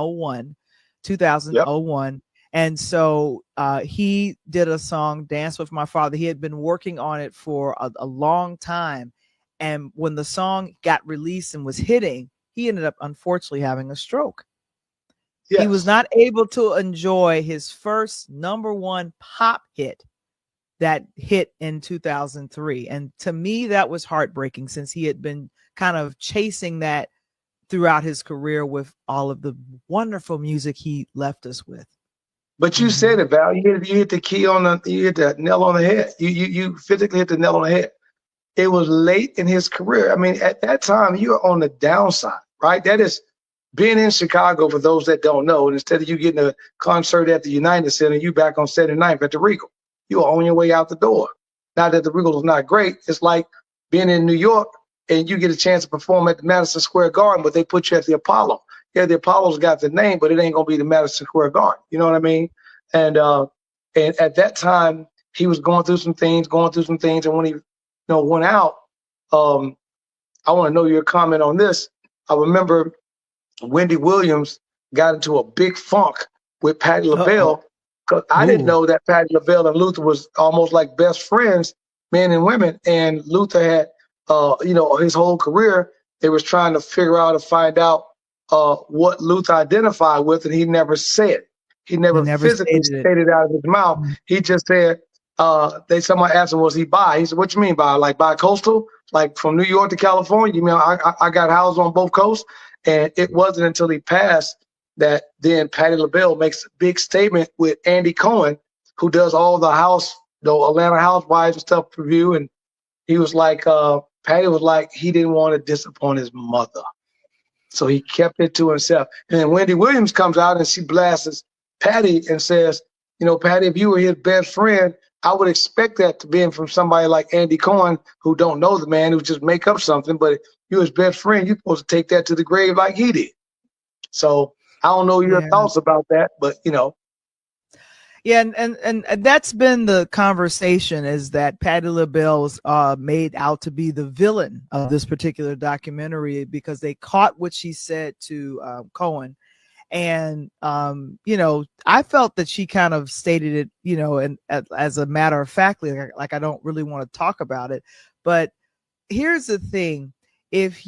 2001. And so he did a song, Dance With My Father. He had been working on it for a long time. And when the song got released and was hitting, he ended up unfortunately having a stroke. He was not able to enjoy his first #1 pop hit that hit in 2003. And to me, that was heartbreaking, since he had been kind of chasing that throughout his career with all of the wonderful music he left us with. But you said it, Val. You hit the key on the, you hit the nail on the head. You physically hit the nail on the head. It was late in his career. I mean, at that time, you were on the downside, right? That is being in Chicago, for those that don't know. And instead of you getting a concert at the United Center, you back on 79th at the Regal. You are on your way out the door. Not that the Regal is not great. It's like being in New York and you get a chance to perform at the Madison Square Garden, but they put you at the Apollo. Yeah, the Apollo's got the name, but it ain't gonna be the Madison Square Garden. You know what I mean? And at that time, he was going through some things, and when he went out, I want to know your comment on this. I remember Wendy Williams got into a big funk with Patti LaBelle, because I didn't know that Patti LaBelle and Luther was almost like best friends, men and women. And Luther had, his whole career, they was trying to figure out and find out what Luther identified with, and he never said. He never physically stated it out of his mouth. He just said, somebody asked him, was he bi? He said, what you mean bi? Like bi-coastal? Like from New York to California? You mean I got houses on both coasts? And it wasn't until he passed that then Patti LaBelle makes a big statement with Andy Cohen, who does all the Atlanta Housewives and stuff review. And he was like, Patti was like, he didn't want to disappoint his mother. So he kept it to himself. And then Wendy Williams comes out and she blasts Patti and says, Patti, if you were his best friend, I would expect that to be from somebody like Andy Cohen, who don't know the man, who just make up something. But if you're his best friend, you're supposed to take that to the grave like he did. So I don't know your thoughts about that, but Yeah, and that's been the conversation, is that Patti LaBelle was made out to be the villain of this particular documentary, because they caught what she said to Cohen. And, I felt that she kind of stated it, and as a matter of fact, like I don't really want to talk about it. But here's the thing. If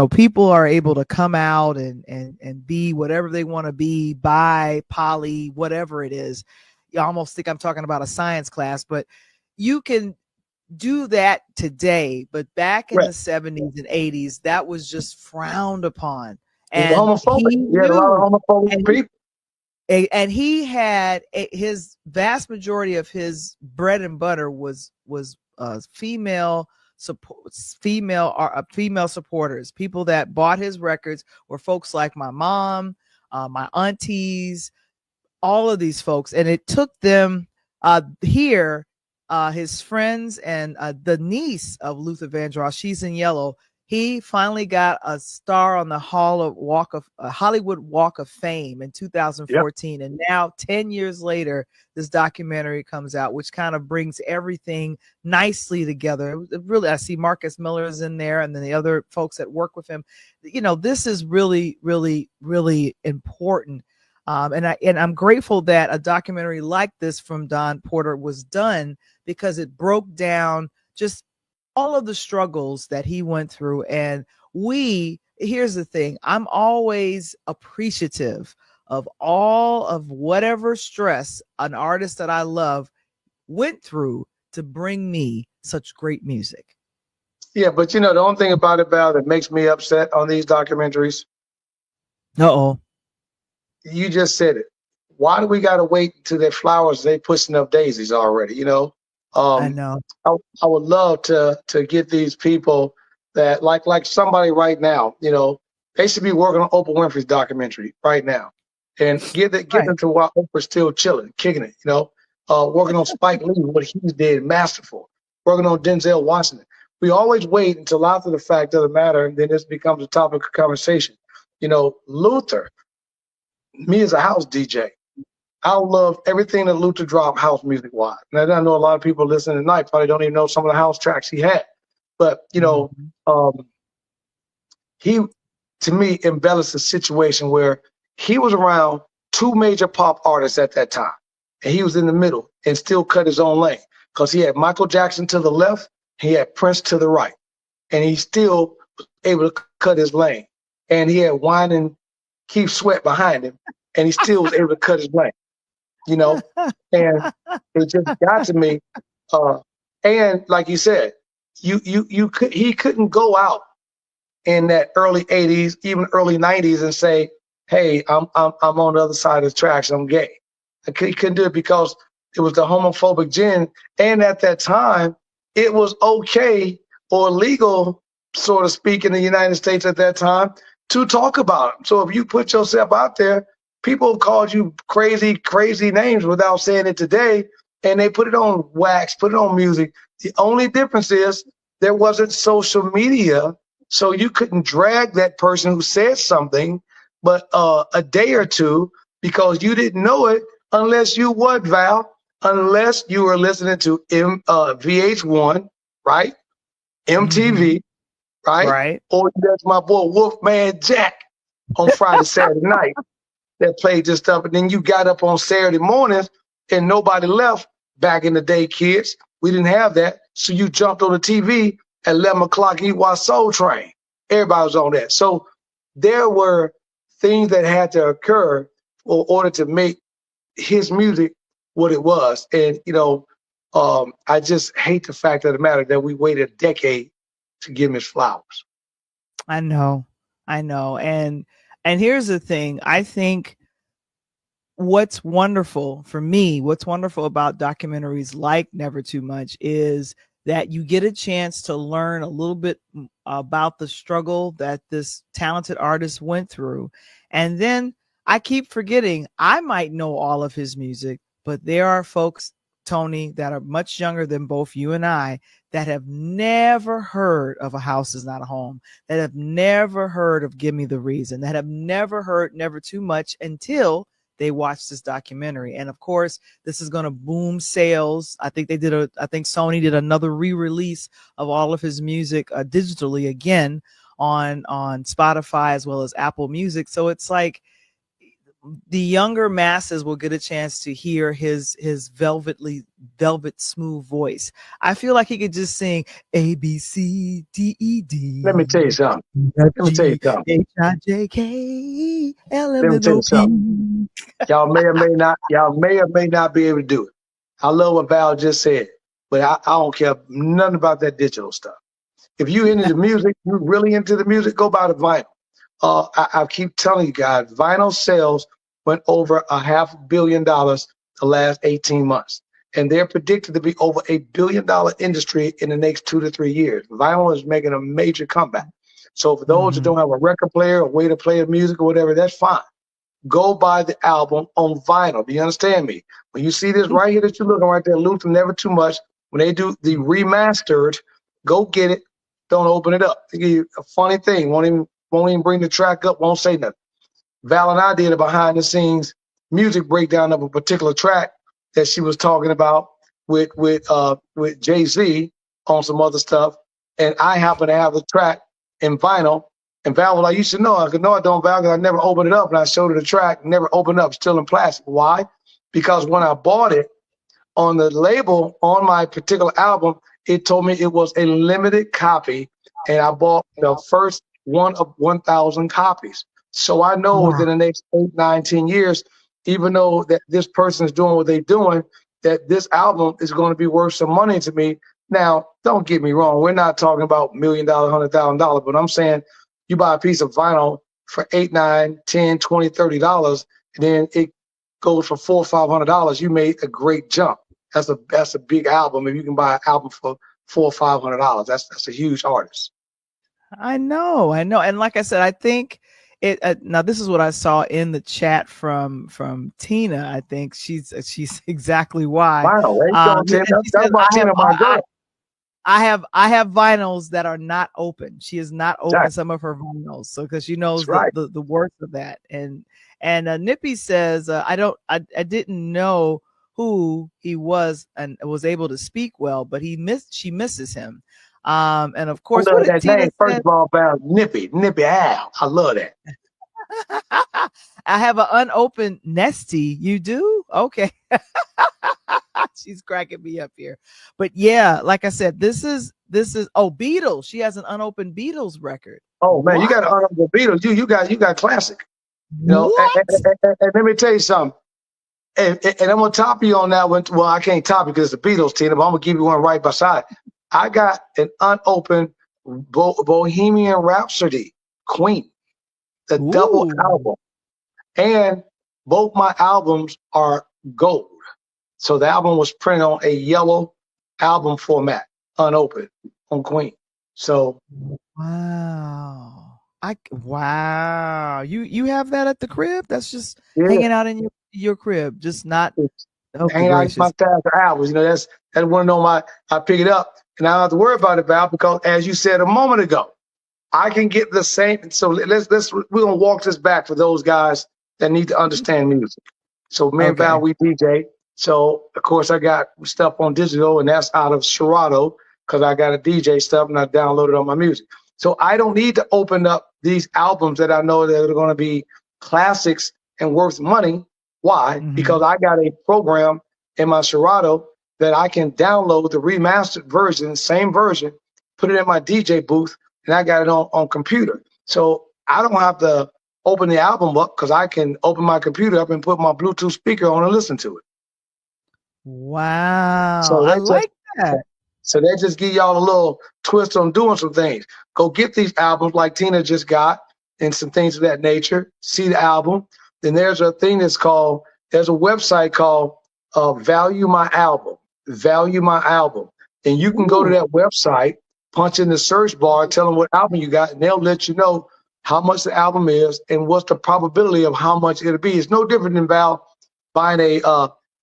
people are able to come out and be whatever they want to be, bi, poly, whatever it is. You almost think I'm talking about a science class, but you can do that today. But back in the 70s and 80s, that was just frowned upon. And a lot of homophobic people. And he had his vast majority of his bread and butter was female supporters. People that bought his records were folks like my mom, my aunties, all of these folks. And it took them his friends and the niece of Luther Vandross, she's in yellow. He finally got a star on the Hollywood Walk of Fame in 2014. Yep. And now 10 years later, this documentary comes out, which kind of brings everything nicely together. Really, I see Marcus Miller is in there, and then the other folks that work with him. This is really, really, really important. And I'm grateful that a documentary like this from Don Porter was done, because it broke down just all of the struggles that he went through. And here's the thing, I'm always appreciative of all of whatever stress an artist that I love went through to bring me such great music. Yeah, but the only thing about it, Val, that makes me upset on these documentaries. You just said it. Why do we got to wait until their flowers, they pushing up daisies already, I know. I would love to get these people that like somebody right now, they should be working on Oprah Winfrey's documentary right now, and get them to while Oprah's still chilling, kicking it, working on Spike Lee, what he did, masterful, working on Denzel Washington. We always wait until after the fact of the matter, and then this becomes a topic of conversation. Luther, me as a house DJ, I love everything that Luther dropped house music wise. And I know a lot of people listening tonight probably don't even know some of the house tracks he had. But, he, to me, embellished the situation where he was around two major pop artists at that time. And he was in the middle and still cut his own lane, because he had Michael Jackson to the left, he had Prince to the right. And he still was able to cut his lane. And he had Wine and Keith Sweat behind him, and he still was able to cut his lane, you know. And it just got to me. And like you said, he couldn't go out in that early '80s, even early '90s, and say, "Hey, I'm on the other side of the tracks. I'm gay." He couldn't do it because it was the homophobic gen, and at that time, it was okay or legal, so to speak, in the United States at that time to talk about it. So if you put yourself out there, people called you crazy names without saying it today, and they put it on wax, put it on music. The only difference is there wasn't social media, so you couldn't drag that person who said something, but a day or two, because you didn't know it unless you what, Val? Unless you were listening to VH1, right? MTV, right? Right. Or that's my boy Wolfman Jack on Friday, Saturday night that played this stuff. And then you got up on Saturday mornings and nobody left back in the day, kids. We didn't have that. So you jumped on the TV at 11 o'clock and you watched Soul Train. Everybody was on that. So there were things that had to occur in order to make his music what it was. And, you know, I just hate the fact of the matter that we waited a decade to give him his flowers. I know. And here's the thing. I think what's wonderful for me, what's wonderful about documentaries like Never Too Much is that you get a chance to learn a little bit about the struggle that this talented artist went through. And then I keep forgetting, I might know all of his music, but there are folks, Tony, that are much younger than both you and I that have never heard of A House Is Not a Home, that have never heard of Give Me the Reason, that have never heard Never Too Much until they watched this documentary. And of course, this is going to boom sales. I think Sony did another re-release of all of his music digitally again on Spotify as well as Apple Music. So it's like the younger masses will get a chance to hear his velvet smooth voice. I feel like he could just sing A B C D E D. Let me tell you something. H-I-J-K L-M-N-O-P. Y'all may or may not be able to do it. I love what Val just said, but I don't care nothing about that digital stuff. If you into the music, you really into the music, go buy the vinyl. I keep telling you guys, vinyl sales went over $500 million the last 18 months. And they're predicted to be over $1 billion industry in the next 2 to 3 years. Vinyl is making a major comeback. So for those that don't have a record player, a way to play the music or whatever, that's fine. Go buy the album on vinyl. Do you understand me? When you see this right here that you're looking right there, Luther, Never Too Much, when they do the remastered, go get it. Don't open it up. They give you a funny thing. Won't even bring the track up, won't say nothing. Val and I did a behind the scenes music breakdown of a particular track that she was talking about with Jay-Z on some other stuff. And I happen to have the track in vinyl. And Val was like, you should know. I said, no, I don't, Val, because I never opened it up. And I showed her the track, never opened up, still in plastic. Why? Because when I bought it on the label on my particular album, it told me it was a limited copy. And I bought the first one of 1,000 copies. So I know within the next 8, 9, 10 years, even though that this person is doing what they're doing, that this album is going to be worth some money to me. Now, don't get me wrong. We're not talking about $1 million, $100,000, but I'm saying you buy a piece of vinyl for $8, $9, $10, $20, $30, and then it goes for $400 or $500. You made a great jump. That's a big album. If you can buy an album for $400 or $500, that's a huge artist. I know. And like I said, I think it. Now, this is what I saw in the chat from Tina. I think she's exactly why. Wow, I have vinyls that are not open. She has not opened some of her vinyls, so because she knows the worth of that. And Nippy says, I didn't know who he was and was able to speak well, but she misses him. And of course, what that name, first of all, about Nippy Al. I love that. I have an unopened Nesty. You do? Okay. She's cracking me up here. But yeah, like I said, this is Beatles. She has an unopened Beatles record. Oh man, You got an unopened Beatles. You got classic. You know, What? and let me tell you something. And I'm gonna top you on that one. Well, I can't top you because it's the Beatles, Tina, but I'm gonna give you one right beside. I got an unopened Bohemian Rhapsody, Queen, the double Ooh. album, and both my albums are gold. So the album was printed on a yellow album format, unopened on Queen. So Wow. Wow. You have that at the crib? That's just yeah, hanging out in your crib, just not. it's Oh, good hanging out in my gracious. stash of albums. You know, that's one of them I pick it up and I don't have to worry about it, Val, because as you said a moment ago, I can get the same. So we're gonna walk this back for those guys that need to Mhm. understand music. So me and Val, Okay. we DJ. So of course I got stuff on digital, and that's out of Serato because I got a DJ stuff and I downloaded all my music. So I don't need to open up these albums that I know that are going to be classics and worth money. Why? Mm-hmm. Because I got a program in my Serato that I can download the remastered version, same version, put it in my DJ booth, and I got it on computer. So I don't have to open the album up because I can open my computer up and put my Bluetooth speaker on and listen to it. Wow. So I that's just like that. so that just give y'all a little twist on doing some things. Go get these albums like Tina just got and some things of that nature. See the album. Then there's a thing there's a website called Value My Album. Value My Album. And you can go to Ooh. that website, punch in the search bar, tell them what album you got, and they'll let you know how much the album is and what's the probability of how much it'll be. It's no different than Val buying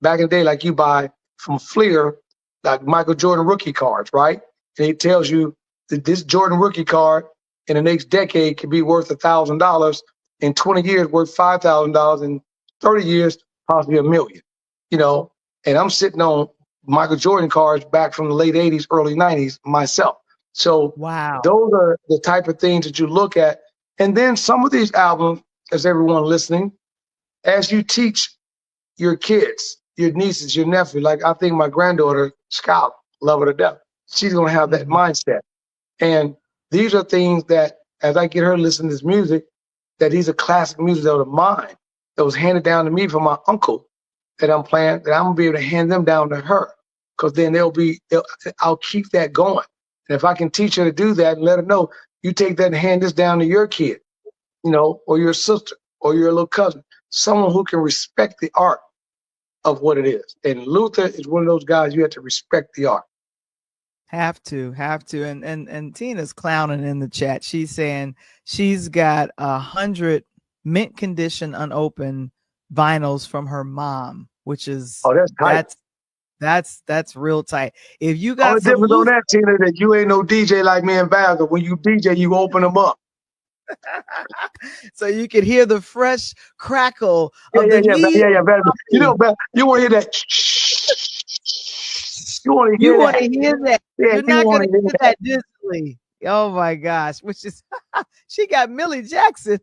back in the day, like you buy from Fleer, like Michael Jordan rookie cards, right? And it tells you that this Jordan rookie card in the next decade could be worth $1,000, in 20 years worth $5,000, in 30 years possibly $1 million. You know, and I'm sitting on Michael Jordan cards back from the late 80s, early 90s myself. So Wow. those are the type of things that you look at. And then some of these albums, as everyone listening, as you teach your kids, your nieces, your nephew. Like I think my granddaughter, Scout, love her to death. She's gonna have that Mhm. mindset. And these are things that as I get her to listen to this music, that these are classic music of mine that was handed down to me from my uncle that I'm playing, that I'm gonna be able to hand them down to her. Cause then I'll keep that going. And if I can teach her to do that and let her know, you take that and hand this down to your kid, or your sister or your little cousin, someone who can respect the art of what it is. And Luther is one of those guys you have to respect the art. Have to. And Tina's clowning in the chat. She's saying she's got 100 mint condition unopened vinyls from her mom, which is Oh, that's tight. that's real tight. If you Only got some difference on Luther, that, Tina, that you ain't no DJ like me and Val. But when you DJ, you open them up. so you can hear the fresh crackle Yeah, of yeah, the yeah, heat. yeah, Val. Val, you want to hear that? You want to You hear want to that? hear that. Yeah, You're you not want going to to hear hear that. that digitally. Oh my gosh, which is she got Millie Jackson.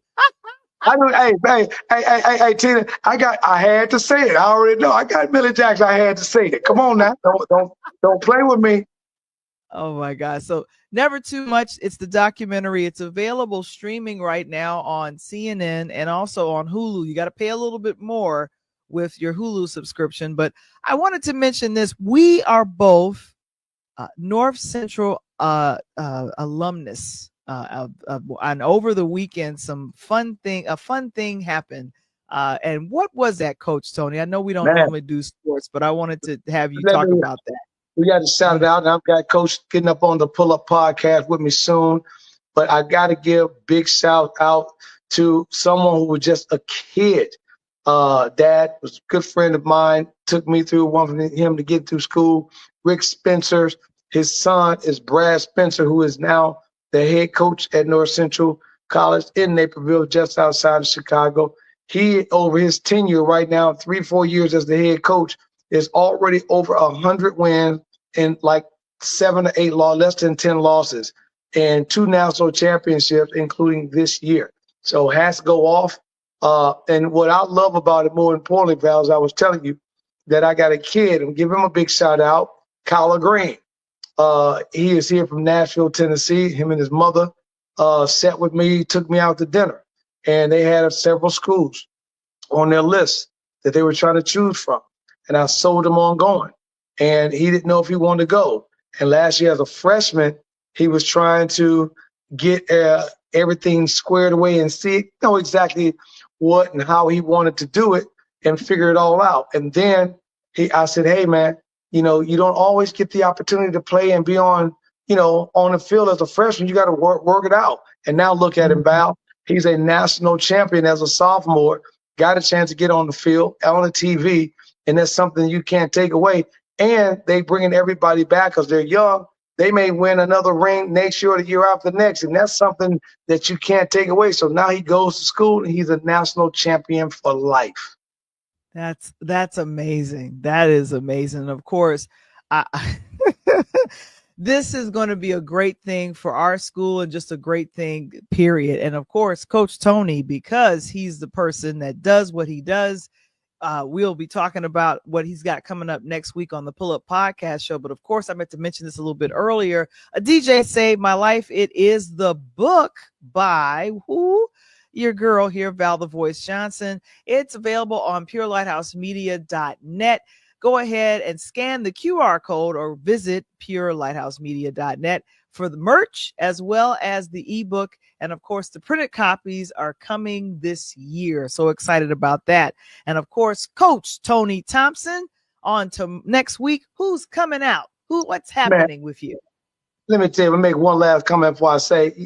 I know. Hey, Tina. I had to say it. I already know. I got Millie Jackson. I had to say it. Come on now. Don't play with me. Oh my God. So Never Too Much. It's the documentary. It's available streaming right now on CNN and also on Hulu. You got to pay a little bit more with your Hulu subscription. But I wanted to mention this. We are both North Central alumnus. And over the weekend, a fun thing happened. And what was that, Coach Tony? I know we don't Man, normally do sports, but I wanted to have you let talk me about that. we got to shout it out. And I've got Coach getting up on the Pull Up podcast with me soon. But I got to give big shout out to someone who was just a kid. Dad was a good friend of mine, took me through, wanted him to get through school. Rick Spencer, his son is Brad Spencer, who is now the head coach at North Central College in Naperville, just outside of Chicago. He, over his tenure right now, 3-4 years as the head coach, is already over 100 wins and like 7 or 8 less than 10 losses, and 2 national championships, including this year. So has to go off. And what I love about it, more importantly, Val, as I was telling you, that I got a kid, and give him a big shout out, Kyler Green. He is here from Nashville, Tennessee. Him and his mother sat with me, took me out to dinner. and they had several schools on their list that they were trying to choose from. And I sold him on going. And he didn't know if he wanted to go. And last year as a freshman, he was trying to get everything squared away and know exactly what and how he wanted to do it and figure it all out. And then I said, hey, man, you don't always get the opportunity to play and be on the field as a freshman. You got to work it out. And now look at him, Val. He's a national champion as a sophomore, got a chance to get on the field, on the TV, and that's something you can't take away. And they bringing everybody back because they're young. They may win another ring next year or the year after next, and that's something that you can't take away. So now he goes to school, and he's a national champion for life. That's amazing. That is amazing. And of course, this is going to be a great thing for our school and just a great thing, period. And of course, Coach Tony, because he's the person that does what he does, we'll be talking about what he's got coming up next week on the Pull Up Podcast Show. But of course, I meant to mention this a little bit earlier. A DJ Saved My Life. It is the book by your girl here, Val the Voice Johnson. It's available on purelightHousemedia.net. Go ahead and scan the QR code or visit purelightHousemedia.net for the merch as well as the ebook. And of course, the printed copies are coming this year. So excited about that. And of course, Coach Tony Thompson, on to next week. Who's coming out? What's happening with you? Let me tell you, let me make one last comment before I say,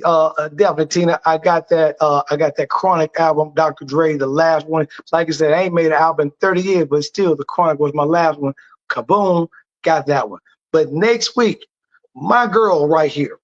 definitely, Tina, I got that Chronic album, Dr. Dre, the last one. Like I said, I ain't made an album in 30 years, but still the Chronic was my last one. Kaboom, got that one. But next week, my girl right here.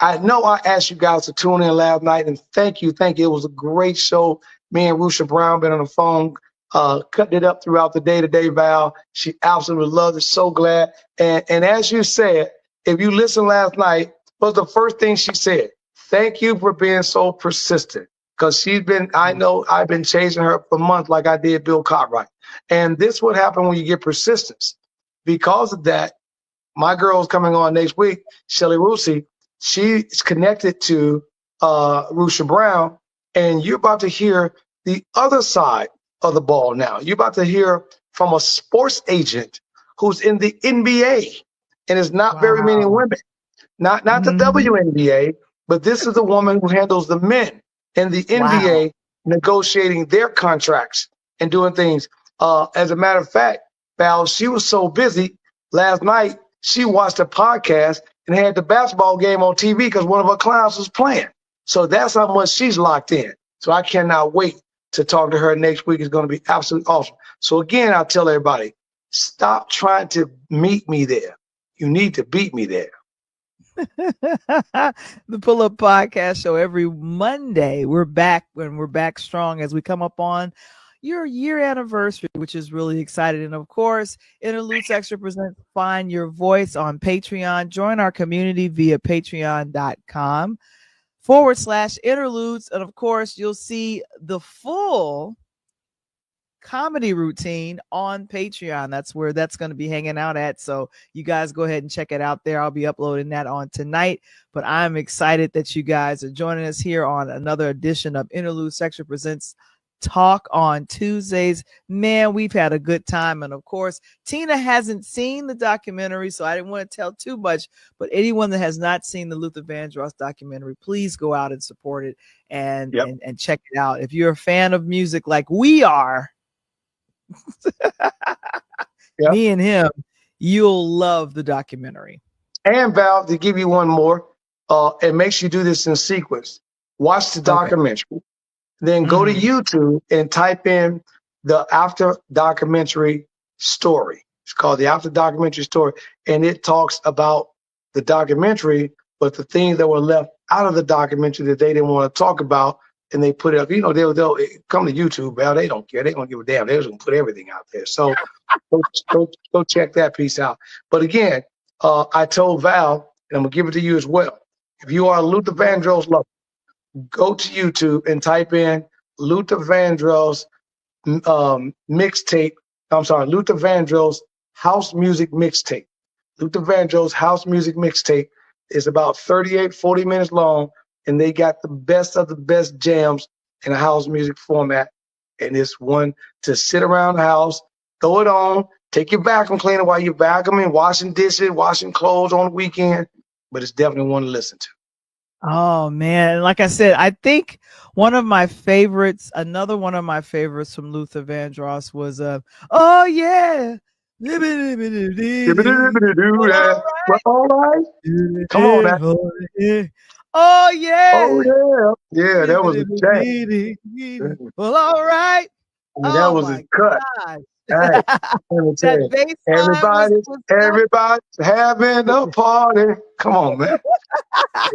I know I asked you guys to tune in last night, and thank you. It was a great show. Me and Rusha Brown been on the phone, cutting it up throughout the day today, Val. She absolutely loved it. So glad. And as you said, if you listened last night, was the first thing she said. Thank you for being so persistent. Because I know I've been chasing her for months like I did Bill Cartwright. And this is what happens when you get persistence. Because of that, my girl's coming on next week, Shelly Rusi. She's connected to Rusha Brown. And you're about to hear the other side of the ball now. You're about to hear from a sports agent who's in the NBA. And it's not very many women, not the WNBA, but this is the woman who handles the men in the NBA negotiating their contracts and doing things. As a matter of fact, Val, she was so busy last night, she watched a podcast and had the basketball game on TV because one of her clients was playing. So that's how much she's locked in. So I cannot wait to talk to her next week. It's going to be absolutely awesome. So again, I'll tell everybody, stop trying to meet me there. You need to beat me there. The Pull Up Podcast Show every Monday. We're back strong as we come up on your year anniversary, which is really exciting. And of course, Interludes Extra presents Find Your Voice on Patreon. Join our community via patreon.com/interludes. And of course, you'll see the full comedy routine on Patreon. That's where that's going to be hanging out at. So you guys go ahead and check it out there. I'll be uploading that on tonight, but I'm excited that you guys are joining us here on another edition of Interludes Extra Presents Talk on Tuesdays. Man, we've had a good time. And of course, Tina hasn't seen the documentary, so I didn't want to tell too much, but anyone that has not seen the Luther Vandross documentary, please go out and support it and check it out. If you're a fan of music like we are, me and him, you'll love the documentary. And Val, to give you one more, and make sure you do this in sequence. Watch the documentary, then go to YouTube and type in the After Documentary Story. It's called the After Documentary Story, and it talks about the documentary, but the things that were left out of the documentary that they didn't want to talk about. And they put it up, they'll come to YouTube, Val. They don't care. They don't give a damn. They're just going to put everything out there. So go check that piece out. But again, I told Val, and I'm going to give it to you as well. If you are a Luther Vandross lover, go to YouTube and type in Luther Vandross mixtape. I'm sorry, Luther Vandross house music mixtape. Luther Vandross house music mixtape is about 40 minutes long. And they got the best of the best jams in a house music format. And it's one to sit around the house, throw it on, take your vacuum cleaner while you're vacuuming, washing dishes, washing clothes on the weekend. But it's definitely one to listen to. Oh man, like I said, I think one of my favorites, another one of my favorites from Luther Vandross was oh yeah. Well, all Well, all right. Come on now. right. Oh Oh, yeah. yeah. Yeah, that was a chat. Well, all right. That Oh was a my cut. gosh. Hey, let me tell That you, bass line was so everybody's having a party. Come on, man.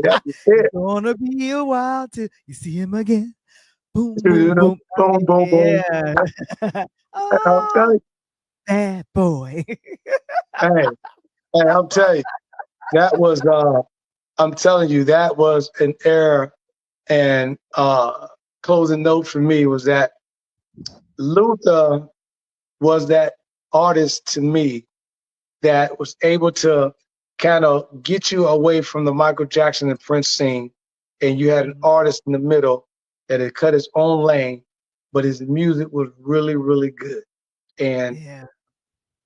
That was it. gonna be a while till you see him again. Boom, boom, Boom, boom. boom, boom. Yeah. I'll tell Oh, you. bad boy. Hey, I'll tell you. That was I'm telling you, that was an error. And closing note for me was that Luther was that artist to me that was able to kind of get you away from the Michael Jackson and Prince scene. And you had an artist in the middle that had cut his own lane, but his music was really, really good. And Yeah.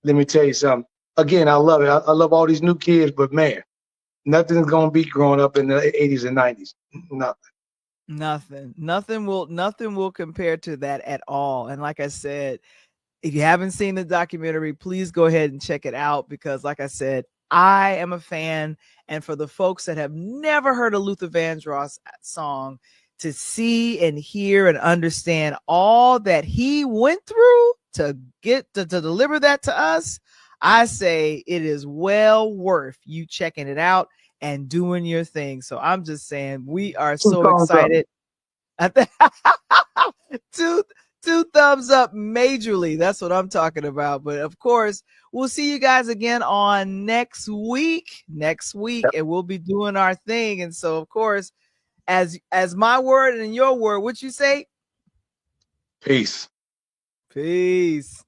let me tell you something. Again, I love it. I love all these new kids, but man, nothing's going to beat growing up in the 80s and 90s. Nothing. Nothing will compare to that at all. And like I said, if you haven't seen the documentary, please go ahead and check it out because like I said, I am a fan. And for the folks that have never heard a Luther Vandross song, to see and hear and understand all that he went through to get to deliver that to us, I say it is well worth you checking it out and doing your thing. So I'm just saying we are Two so thumbs up. excited. two two thumbs up majorly. That's what I'm talking about. But of course, we'll see you guys again on next week. Yep. And we'll be doing our thing. And so, of course, as my word and your word, what you say? Peace. Peace.